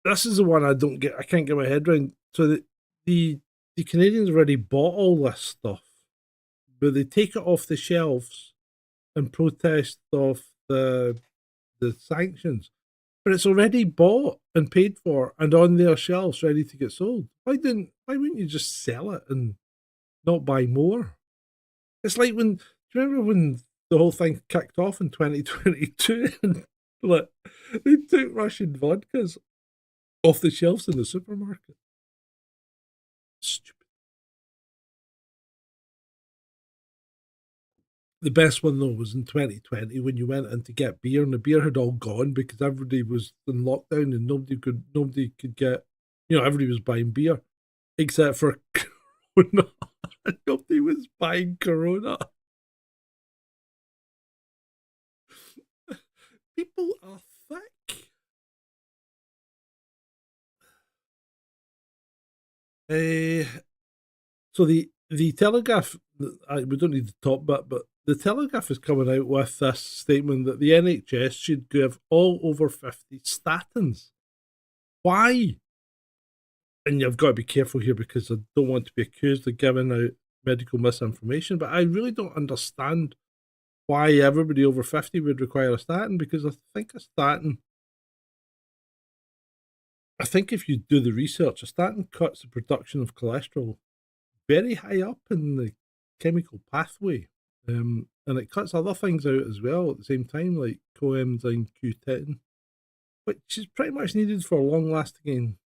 this is the one I can't get my head around. So the Canadians already bought all this stuff, but they take it off the shelves in protest of the sanctions. But it's already bought and paid for and on their shelves ready to get sold. Why wouldn't you just sell it and not buy more? It's like do you remember when the whole thing kicked off in 2022 and like, they took Russian vodkas off the shelves in the supermarket? Stupid. The best one, though, was in 2020 when you went in to get beer and the beer had all gone because everybody was in lockdown and nobody could get, everybody was buying beer except for Corona. Nobody was buying Corona. People are thick. So the Telegraph, we don't need the top bit, but the Telegraph is coming out with this statement that the NHS should give all over 50 statins. Why? And you've got to be careful here because I don't want to be accused of giving out medical misinformation, but I really don't understand why everybody over 50 would require a statin, because I think if you do the research, a statin cuts the production of cholesterol very high up in the chemical pathway, and it cuts other things out as well at the same time, like coenzyme Q10, which is pretty much needed for long-lasting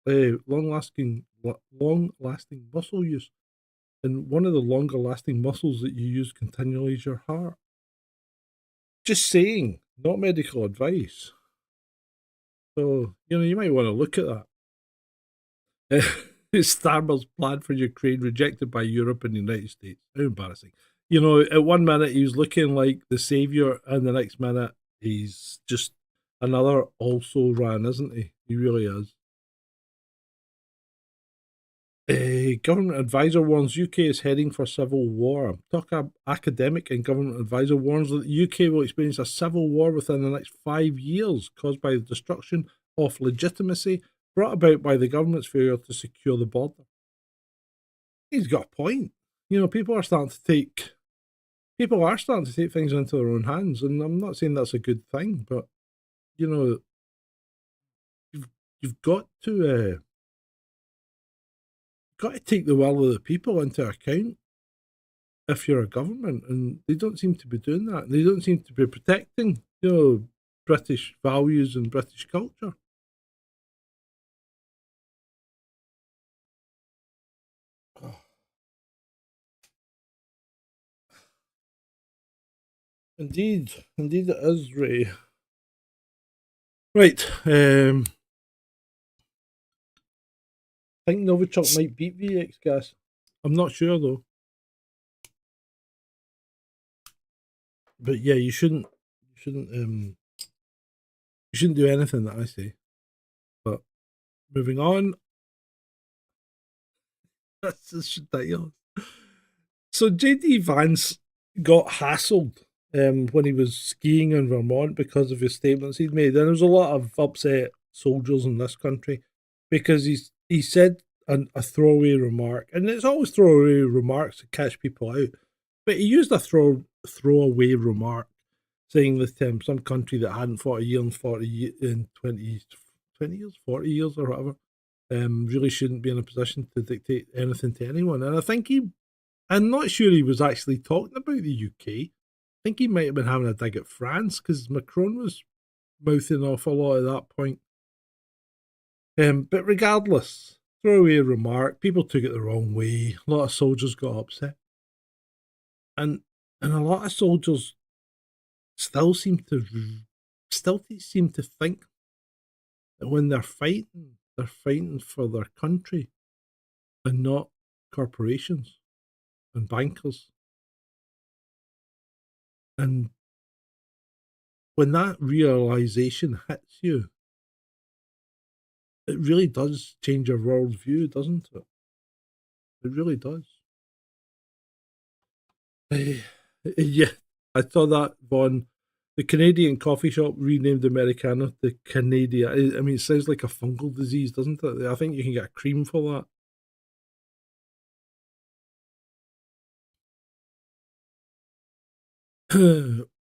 long-lasting muscle use. And one of the longer-lasting muscles that you use continually is your heart. Just saying, not medical advice. So, you might want to look at that. Starmer's plan for Ukraine rejected by Europe and the United States. How embarrassing. At one minute he was looking like the saviour, and the next minute he's just another also ran, isn't he? He really is. A government advisor warns UK is heading for civil war. Talk academic and government advisor warns that the UK will experience a civil war within the next 5 years, caused by the destruction of legitimacy brought about by the government's failure to secure the border. He's got a point. People are starting to take things into their own hands, and I'm not saying that's a good thing, but you've got to take the will of the people into account if you're a government, and they don't seem to be doing that. They don't seem to be protecting, British values and British culture. Indeed it is, Ray. Right, I think Novichok might beat VX Gas. I'm not sure though. But yeah, you shouldn't do anything that I say. But moving on. That's just ridiculous. So JD Vance got hassled when he was skiing in Vermont because of his statements he'd made. And there was a lot of upset soldiers in this country because he said a throwaway remark, and it's always throwaway remarks to catch people out. But he used a throwaway remark, saying that some country that hadn't fought a year in 20 years, 40 years or whatever, really shouldn't be in a position to dictate anything to anyone. And I think I'm not sure he was actually talking about the UK. I think he might have been having a dig at France, because Macron was mouthing off a lot at that point. But regardless, throwaway remark, people took it the wrong way. A lot of soldiers got upset. And a lot of soldiers still seem to think that when they're fighting for their country and not corporations and bankers. And when that realization hits you, it really does change your worldview, doesn't it? It really does. Yeah, I saw that, Vaughn. The Canadian coffee shop renamed Americano to Canada. I mean, it sounds like a fungal disease, doesn't it? I think you can get a cream for that.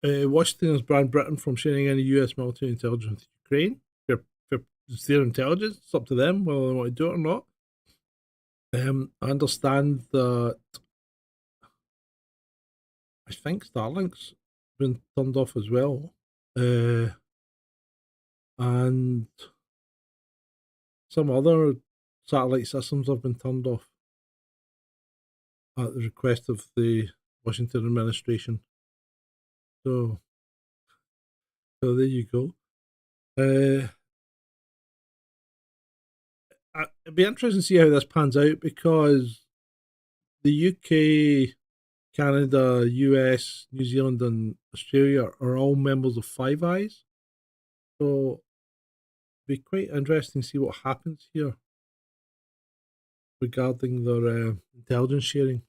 Washington has banned Britain from sharing any US military intelligence with Ukraine. It's their intelligence. It's up to them whether they want to do it or not. I understand that I think Starlink's been turned off as well. And some other satellite systems have been turned off at the request of the Washington administration. So there you go. It'd be interesting to see how this pans out, because the UK, Canada, US, New Zealand, and Australia are all members of Five Eyes. So it'd be quite interesting to see what happens here regarding their intelligence sharing.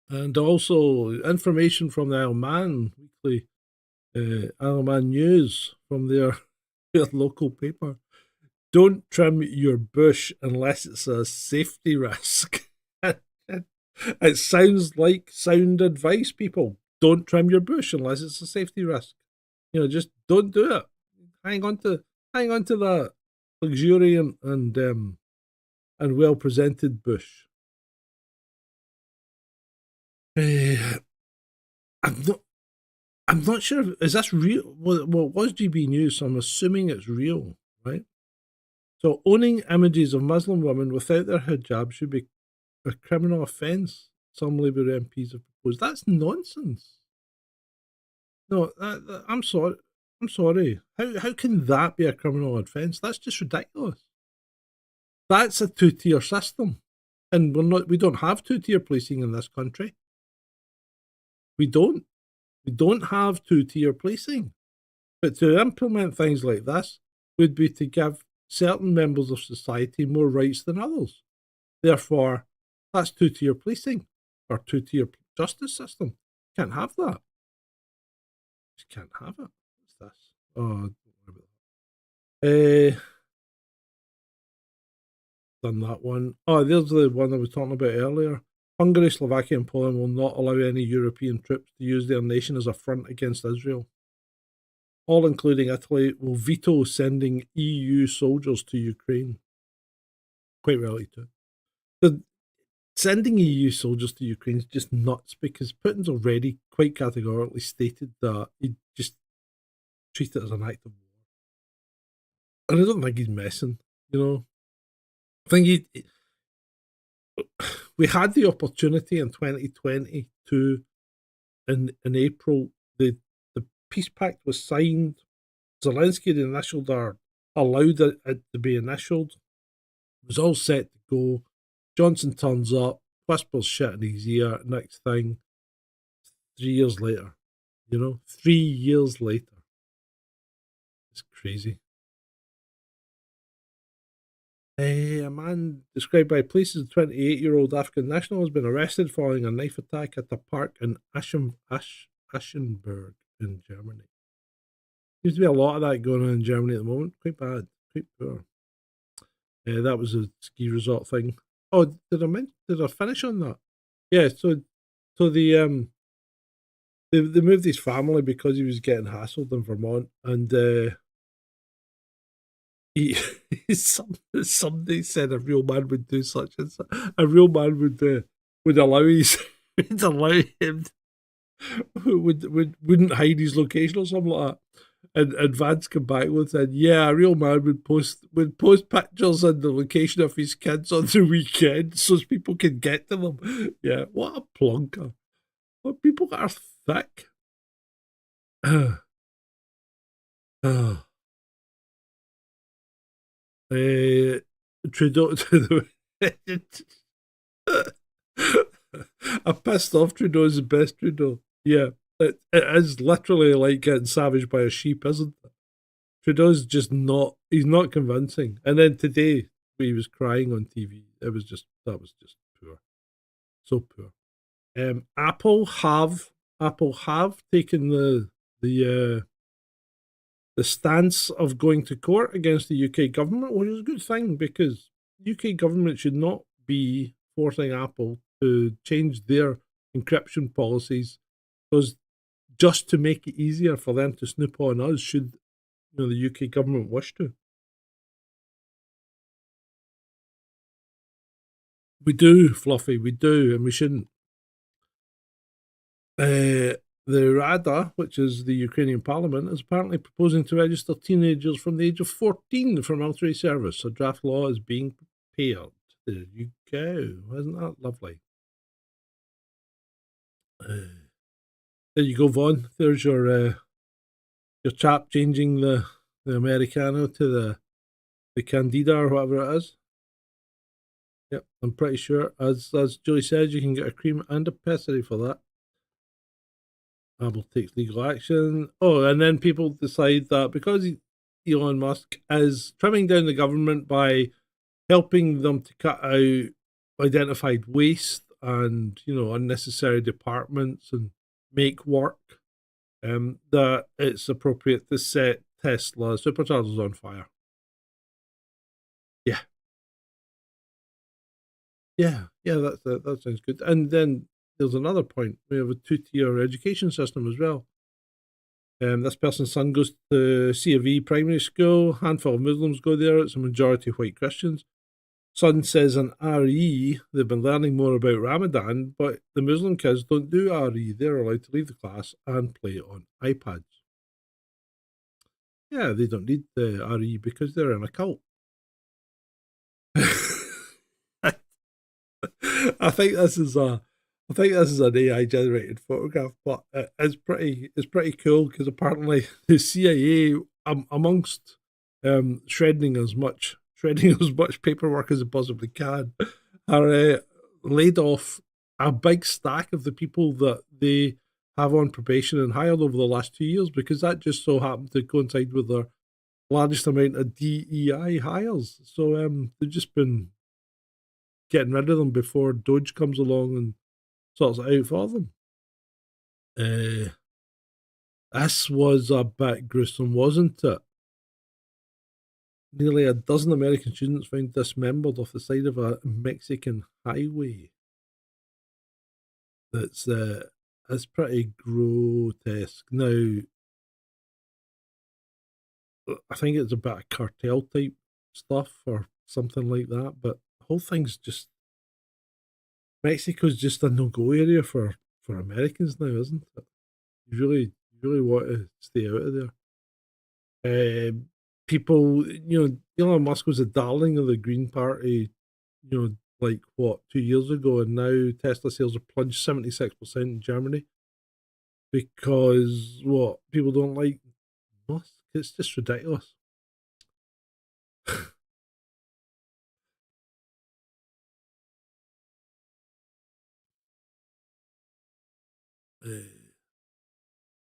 And also information from the Isle of Man Weekly, Isle of Man News, from their local paper. Don't trim your bush unless it's a safety risk. It sounds like sound advice, people. Don't trim your bush unless it's a safety risk. Just don't do it. Hang on to that. luxuriant and well presented bush. I'm not sure. Is this real? Well, it was GB News, so I'm assuming it's real, right? So owning images of Muslim women without their hijab should be a criminal offence, some Labour MPs have proposed. That's nonsense. No, I'm sorry. I'm sorry. How can that be a criminal offence? That's just ridiculous. That's a two-tier system, and we don't have two-tier policing in this country. We don't have two-tier policing. But to implement things like this would be to give certain members of society more rights than others. Therefore, that's two-tier policing or two-tier justice system. Can't have that. Just can't have it. What's this? Oh, don't worry about that. Done that one. Oh, there's the one I was talking about earlier. Hungary, Slovakia, and Poland will not allow any European troops to use their nation as a front against Israel. All, including Italy, will veto sending EU soldiers to Ukraine. Quite rightly too. The sending EU soldiers to Ukraine is just nuts because Putin's already quite categorically stated that he just treat it as an act of war. And I don't think he's messing, you know. I think we had the opportunity in 2022 in April. The peace pact was signed. Zelensky had initialed or allowed it to be initialed. It was all set to go. Johnson turns up, whispers shit in his ear. Next thing, 3 years later. You know, 3 years later. It's crazy. A man described by police as a 28-year-old African national has been arrested following a knife attack at a park in Aschenberg in Germany. Seems to be a lot of that going on in Germany at the moment. Quite bad, quite poor. That was a ski resort thing. Oh, did I finish on that? Yeah. So they moved his family because he was getting hassled in Vermont, and somebody said a real man would do such and such. A real man would allow him wouldn't hide his location or something like that. And Vance came back with said, yeah, a real man would post pictures and the location of his kids on the weekend so people can get to them. Yeah, what a plonker. What people are thick. Trudeau. I pissed off Trudeau's the best Trudeau. Yeah, it is literally like getting savaged by a sheep, isn't it? Trudeau's just not, he's not convincing. And then today, he was crying on TV. That was just poor. So poor. Apple have taken the stance of going to court against the UK government, which is a good thing because the UK government should not be forcing Apple to change their encryption policies, because just to make it easier for them to snoop on us, should the UK government wish to. We do, Fluffy, we do, and we shouldn't. The Rada, which is the Ukrainian parliament, is apparently proposing to register teenagers from the age of 14 for military service. A draft law is being prepared. There you go. Isn't that lovely? There you go, Vaughn. There's your chap changing the Americano to the Candida or whatever it is. Yep, I'm pretty sure, as Julie says, you can get a cream and a pessary for that. Apple takes legal action. Oh, and then people decide that because Elon Musk is trimming down the government by helping them to cut out identified waste and unnecessary departments and make work, that it's appropriate to set Tesla superchargers on fire. Yeah, that sounds good. And then there's another point. We have a two-tier education system as well. This person's son goes to C of E primary school. Handful of Muslims go there. It's a majority white Christians. Son says in RE they've been learning more about Ramadan, but the Muslim kids don't do RE. They're allowed to leave the class and play on iPads. Yeah, they don't need the RE because they're in a cult. I think this is an AI generated photograph, but it's pretty cool because apparently the CIA, amongst shredding as much paperwork as it possibly can, are laid off a big stack of the people that they have on probation and hired over the last 2 years, because that just so happened to coincide with their largest amount of DEI hires. So they've just been getting rid of them before Doge comes along and sorts it out for them. This was a bit gruesome, wasn't it? Nearly a dozen American students found dismembered off the side of a Mexican highway. That's pretty grotesque. Now, I think it's a bit of cartel type stuff or something like that, but the whole thing's just, Mexico's just a no-go area for Americans now, isn't it? You really want to stay out of there. People, Elon Musk was a darling of the Green Party, like 2 years ago, and now Tesla sales have plunged 76% in Germany because people don't like Musk. It's just ridiculous.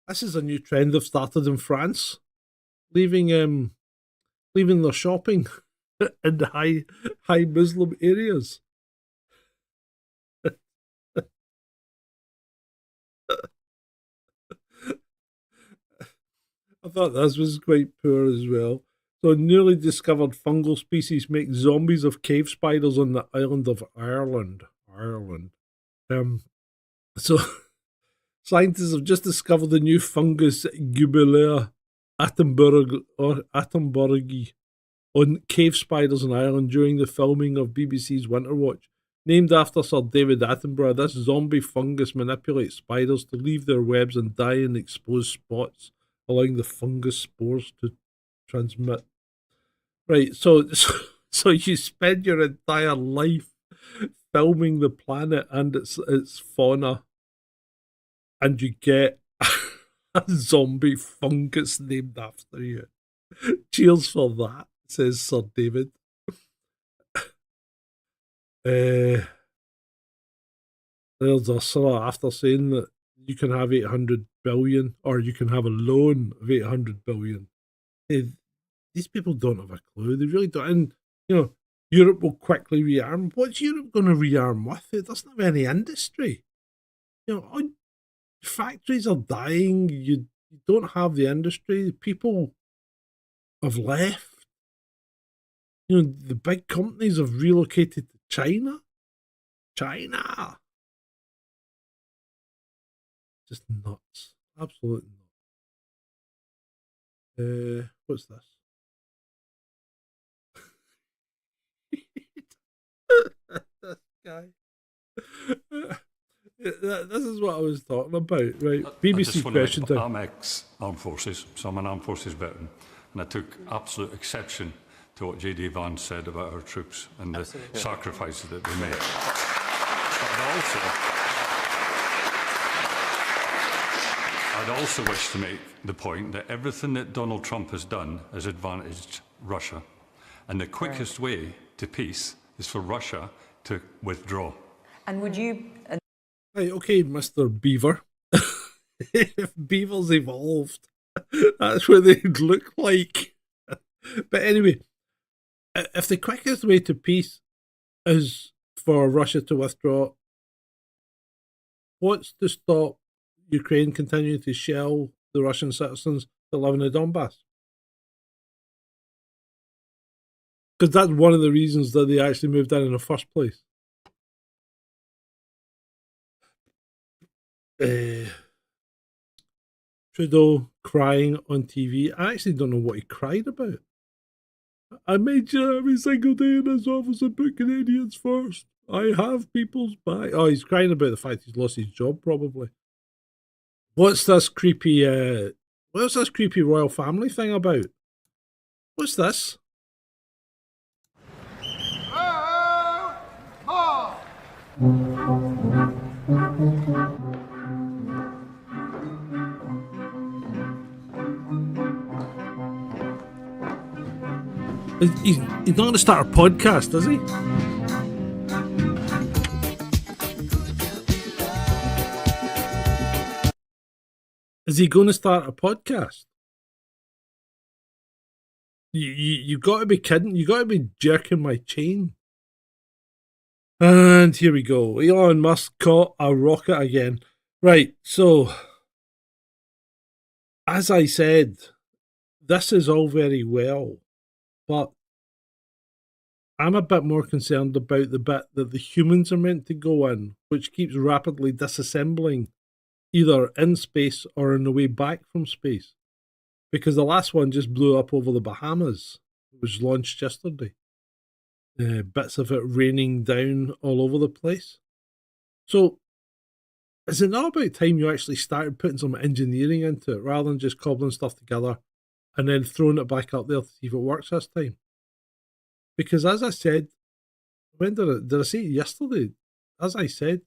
This is a new trend they've started in France, leaving their shopping in high Muslim areas. I thought this was quite poor as well. So, newly discovered fungal species make zombies of cave spiders on the island of Ireland. So, scientists have just discovered the new fungus Gubulea attenboroughi on cave spiders in Ireland during the filming of BBC's Winter Watch. Named after Sir David Attenborough, this zombie fungus manipulates spiders to leave their webs and die in exposed spots, allowing the fungus spores to transmit. Right, so you spend your entire life filming the planet and its fauna, and you get a zombie fungus named after you. Cheers for that, says Sir David. There's Ursula, after saying that you can have 800 billion or you can have a loan of 800 billion. These people don't have a clue. They really don't. And, Europe will quickly rearm. What's Europe going to rearm with? It doesn't have any industry. Factories are dying. You don't have the industry. People have left. The big companies have relocated to China. Just nuts. Absolutely nuts. What's this? This guy. This is what I was talking about, right? BBC question time. I'm ex-armed forces, so I'm an armed forces veteran, and I took absolute exception to what J.D. Vance said about our troops and the sacrifices that they made. I'd also wish to make the point that everything that Donald Trump has done has advantaged Russia, and the quickest way to peace is for Russia to withdraw. And would you... Right, okay, Mr. Beaver. If beavers evolved, that's what they'd look like. But anyway, if the quickest way to peace is for Russia to withdraw, what's to stop Ukraine continuing to shell the Russian citizens that live in the Donbass? Because that's one of the reasons that they actually moved in the first place. Trudeau crying on TV. I actually don't know what he cried about. I made sure every single day in this office I put Canadians first. I have people's back. Oh, he's crying about the fact he's lost his job, probably. What's this creepy royal family thing about? What's this? He's not going to start a podcast, is he? Is he going to start a podcast? You got to be kidding. You got to be jerking my chain. And here we go. Elon Musk caught a rocket again. Right, so as I said, this is all very well, but I'm a bit more concerned about the bit that the humans are meant to go in, which keeps rapidly disassembling either in space or on the way back from space. Because the last one just blew up over the Bahamas. It was launched yesterday. Bits of it raining down all over the place. So, is it not about time you actually started putting some engineering into it rather than just cobbling stuff together and then throwing it back up there to see if it works this time? Because as I said, when did I say it yesterday? As I said,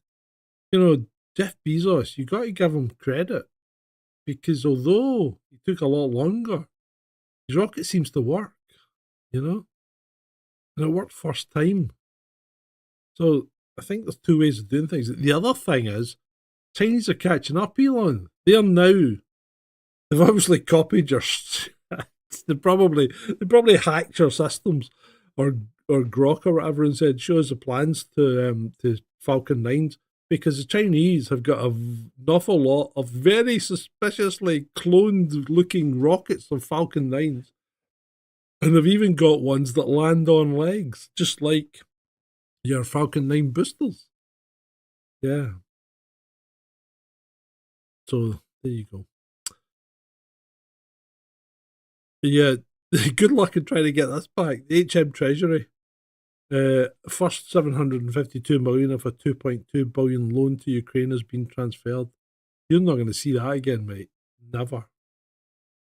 Jeff Bezos, you got to give him credit. Because although it took a lot longer, his rocket seems to work, And it worked first time. So I think there's two ways of doing things. The other thing is, Chinese are catching up, Elon. They've obviously copied your shit. They probably hacked your systems or Grok or whatever and said, show us the plans to Falcon 9s. Because the Chinese have got an awful lot of very suspiciously cloned-looking rockets of Falcon 9s. And they've even got ones that land on legs, just like your Falcon 9 boosters. Yeah. So, there you go. Yeah, good luck in trying to get this back. The HM Treasury. First 752 million of a 2.2 billion loan to Ukraine has been transferred. You're not going to see that again, mate. Never.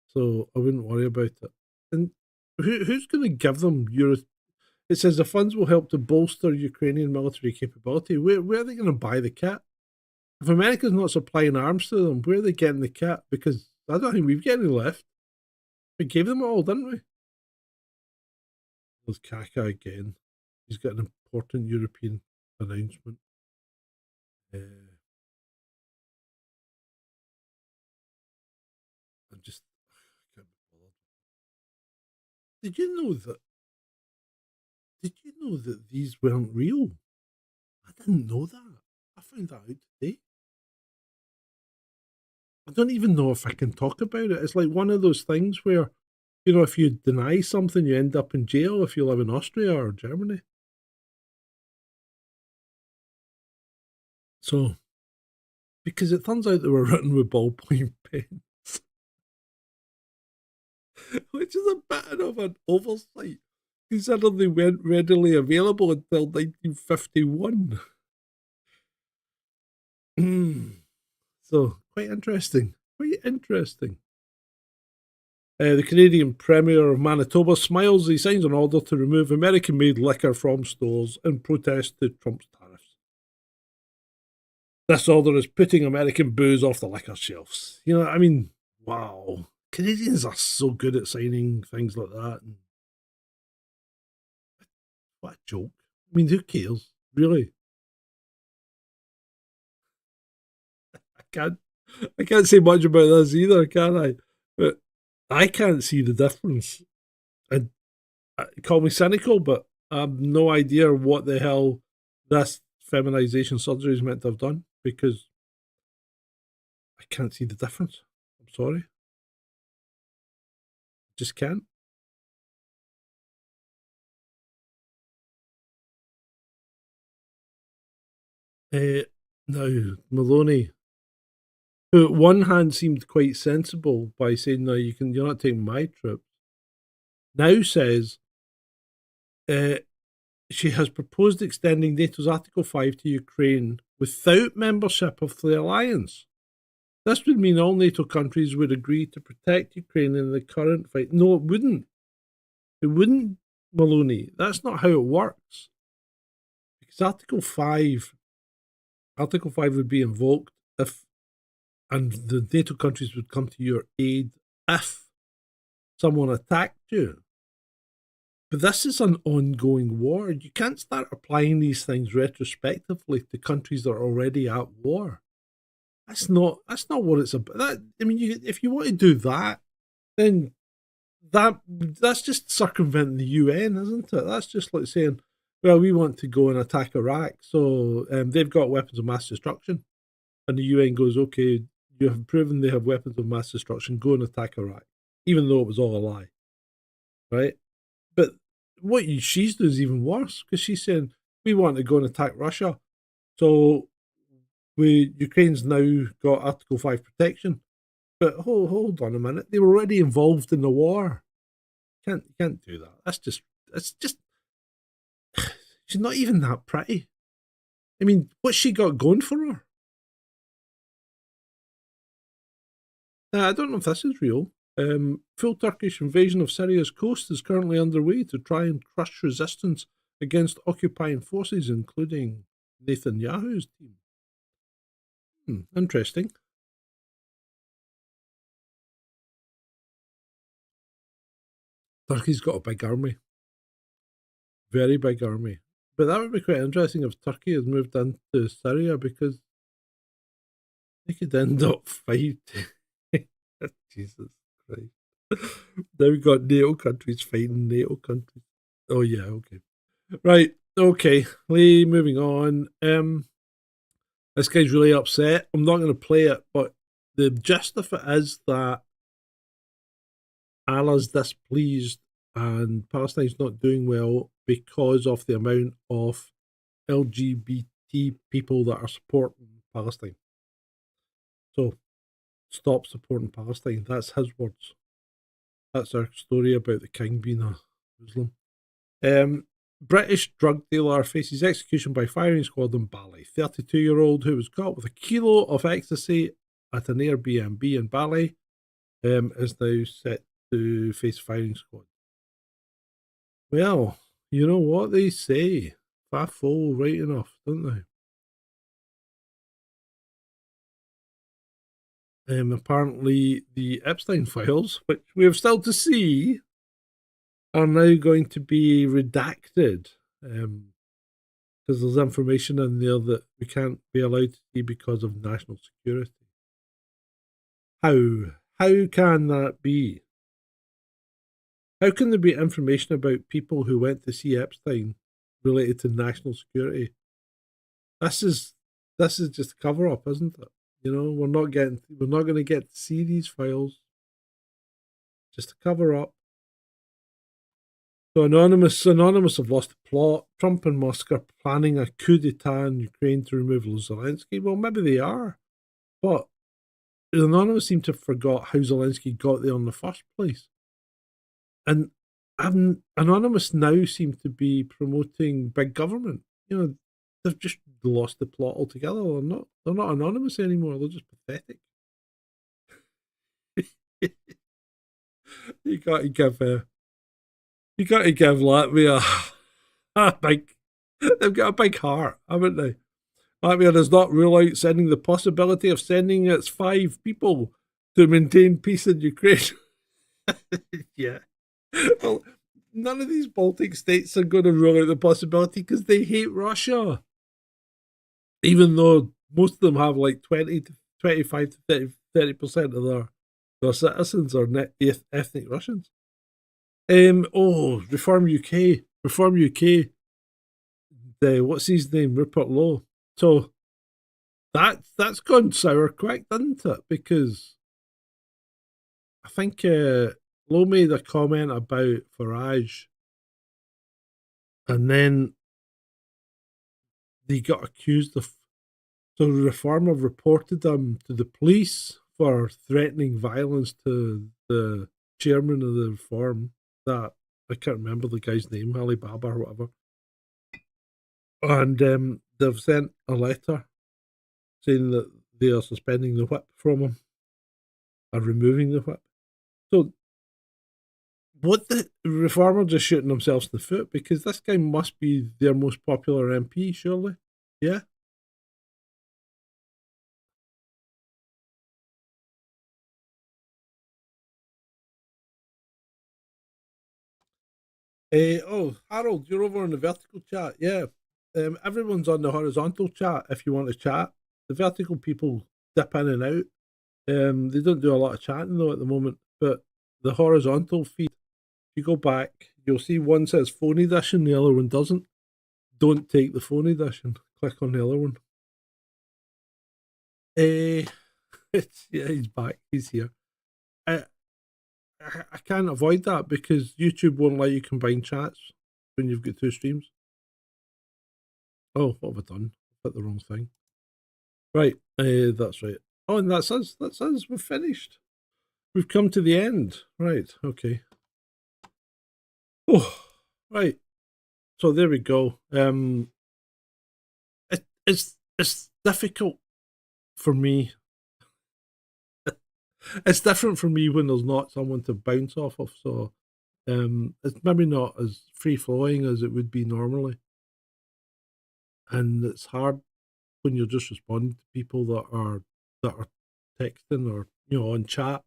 So I wouldn't worry about it. And who's going to give them euros? It says the funds will help to bolster Ukrainian military capability. Where are they going to buy the kit? If America's not supplying arms to them, where are they getting the kit? Because I don't think we've got any left. We gave them it all, didn't we? There's Kaka again. He's got an important European announcement. I can't be bothered. Did you know that these weren't real? I didn't know that. I found that out today. I don't even know if I can talk about it. It's like one of those things where, if you deny something, you end up in jail if you live in Austria or Germany. So, because it turns out they were written with ballpoint pens, which is a bit of an oversight, considering they weren't readily available until 1951. So, quite interesting. The Canadian Premier of Manitoba smiles. He signs an order to remove American-made liquor from stores in protest to Trump's tariffs. This order is putting American booze off the liquor shelves. Wow. Canadians are so good at signing things like that. What a joke. Who cares? Really? I can't say much about this either, can I? But I can't see the difference. And call me cynical, but I have no idea what the hell this feminization surgery is meant to have done, because I can't see the difference. I'm sorry. Just can't. Now, Maloney who at one hand seemed quite sensible by saying, no, you're not taking my troops, now says she has proposed extending NATO's Article 5 to Ukraine without membership of the alliance. This would mean all NATO countries would agree to protect Ukraine in the current fight. No, it wouldn't. It wouldn't, Maloney. That's not how it works. Because Article 5 would be invoked if, and the NATO countries would come to your aid if someone attacked you. But this is an ongoing war. You can't start applying these things retrospectively to countries that are already at war. That's not what it's about. If you want to do that, then that's just circumventing the UN, isn't it? That's just like saying, well, we want to go and attack Iraq, so they've got weapons of mass destruction, and the UN goes, okay, you have proven they have weapons of mass destruction, go and attack Iraq, even though it was all a lie, right? But what she's doing is even worse, because she's saying, we want to go and attack Russia, so Ukraine's now got Article 5 protection. But hold on a minute, they were already involved in the war. You can't do that. It's just, she's not even that pretty. I mean, what's she got going for her? I don't know if this is real. Full Turkish invasion of Syria's coast is currently underway to try and crush resistance against occupying forces, including Netanyahu's team. Interesting. Turkey's got a big army. Very big army. But that would be quite interesting if Turkey has moved into Syria, because they could end up fighting. Jesus Christ. Now we've got NATO countries fighting NATO countries. Oh, yeah, okay. Right, okay. Moving on. This guy's really upset. I'm not going to play it, but the gist of it is that Allah's displeased and Palestine's not doing well because of the amount of LGBT people that are supporting Palestine. So, stop supporting Palestine. That's his words. That's our story about the king being a Muslim. British drug dealer faces execution by firing squad in Bali. 32-year-old who was caught with a kilo of ecstasy at an Airbnb in Bali is now set to face firing squad. Well, you know what they say. Faffle right enough, don't they? Apparently the Epstein files, which we have still to see, are now going to be redacted because there's information in there that we can't be allowed to see because of national security. How can that be? How can there be information about people who went to see Epstein related to national security? This is just a cover up, isn't it? You know, we're not going to get to see these files. Just a cover up. So Anonymous have lost the plot. Trump and Musk are planning a coup d'etat in Ukraine to remove Zelensky. Well, maybe they are, but Anonymous seem to have forgot how Zelensky got there in the first place. And Anonymous now seem to be promoting big government. You know, they've just lost the plot altogether. They're not anonymous anymore. They're just pathetic. You got to give Latvia a big. They've got a big heart, haven't they? Latvia does not rule out sending the possibility of sending its 5 people to maintain peace in Ukraine. Yeah. Well, none of these Baltic states are going to rule out the possibility because they hate Russia. Even though most of them have like 20 to 25 to 30% of their citizens are ethnic Russians. Reform UK. What's his name? Rupert Lowe. So that's gone sour quick, didn't it? Because I think Lowe made a comment about Farage, and then they got accused of So the reformer reported them to the police for threatening violence to the chairman of the reform. That I can't remember the guy's name, Alibaba or whatever. And they've sent a letter saying that they are suspending the whip from him or removing the whip. So what the reformer just shooting themselves in the foot, because this guy must be their most popular MP, surely. Yeah. Oh, Harold, you're over on the vertical chat. Yeah. Everyone's on the horizontal chat if you want to chat. The vertical people dip in and out. They don't do a lot of chatting though at the moment, but the horizontal feed, if you go back, you'll see one says phone edition, the other one doesn't. Don't take the phone edition. Click on the other one. Yeah, he's back. He's here. I can't avoid that because YouTube won't let you combine chats when you've got two streams. Oh, what have I done? I put the wrong thing. Right, that's right. Oh, and that's us. That's us. We've finished. We've come to the end. Right, okay. Oh, right. So there we go. It's difficult for me. It's different for me when there's not someone to bounce off of. So it's maybe not as free flowing as it would be normally, and it's hard when you're just responding to people that are texting or on chat.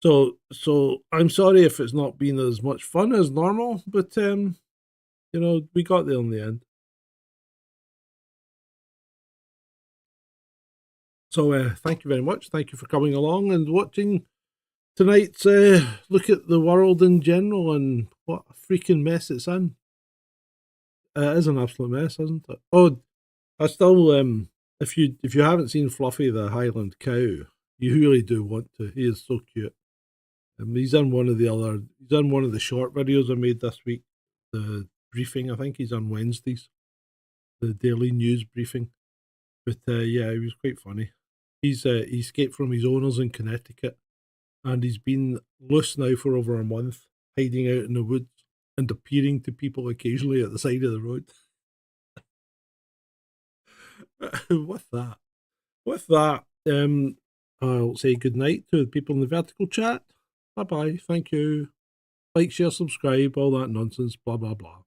So I'm sorry if it's not been as much fun as normal, but we got there in the end. So thank you very much. Thank you for coming along and watching tonight's look at the world in general and what a freaking mess it's in. It is an absolute mess, isn't it? Oh, I still if you haven't seen Fluffy the Highland cow, you really do want to. He is so cute. He's in one of the short videos I made this week. The briefing, I think he's on Wednesdays. The daily news briefing. But yeah, he was quite funny. He escaped from his owners in Connecticut, and he's been loose now for over a month, hiding out in the woods and appearing to people occasionally at the side of the road. With that, I'll say good night to the people in the vertical chat. Bye bye. Thank you. Like, share, subscribe, all that nonsense. Blah blah blah.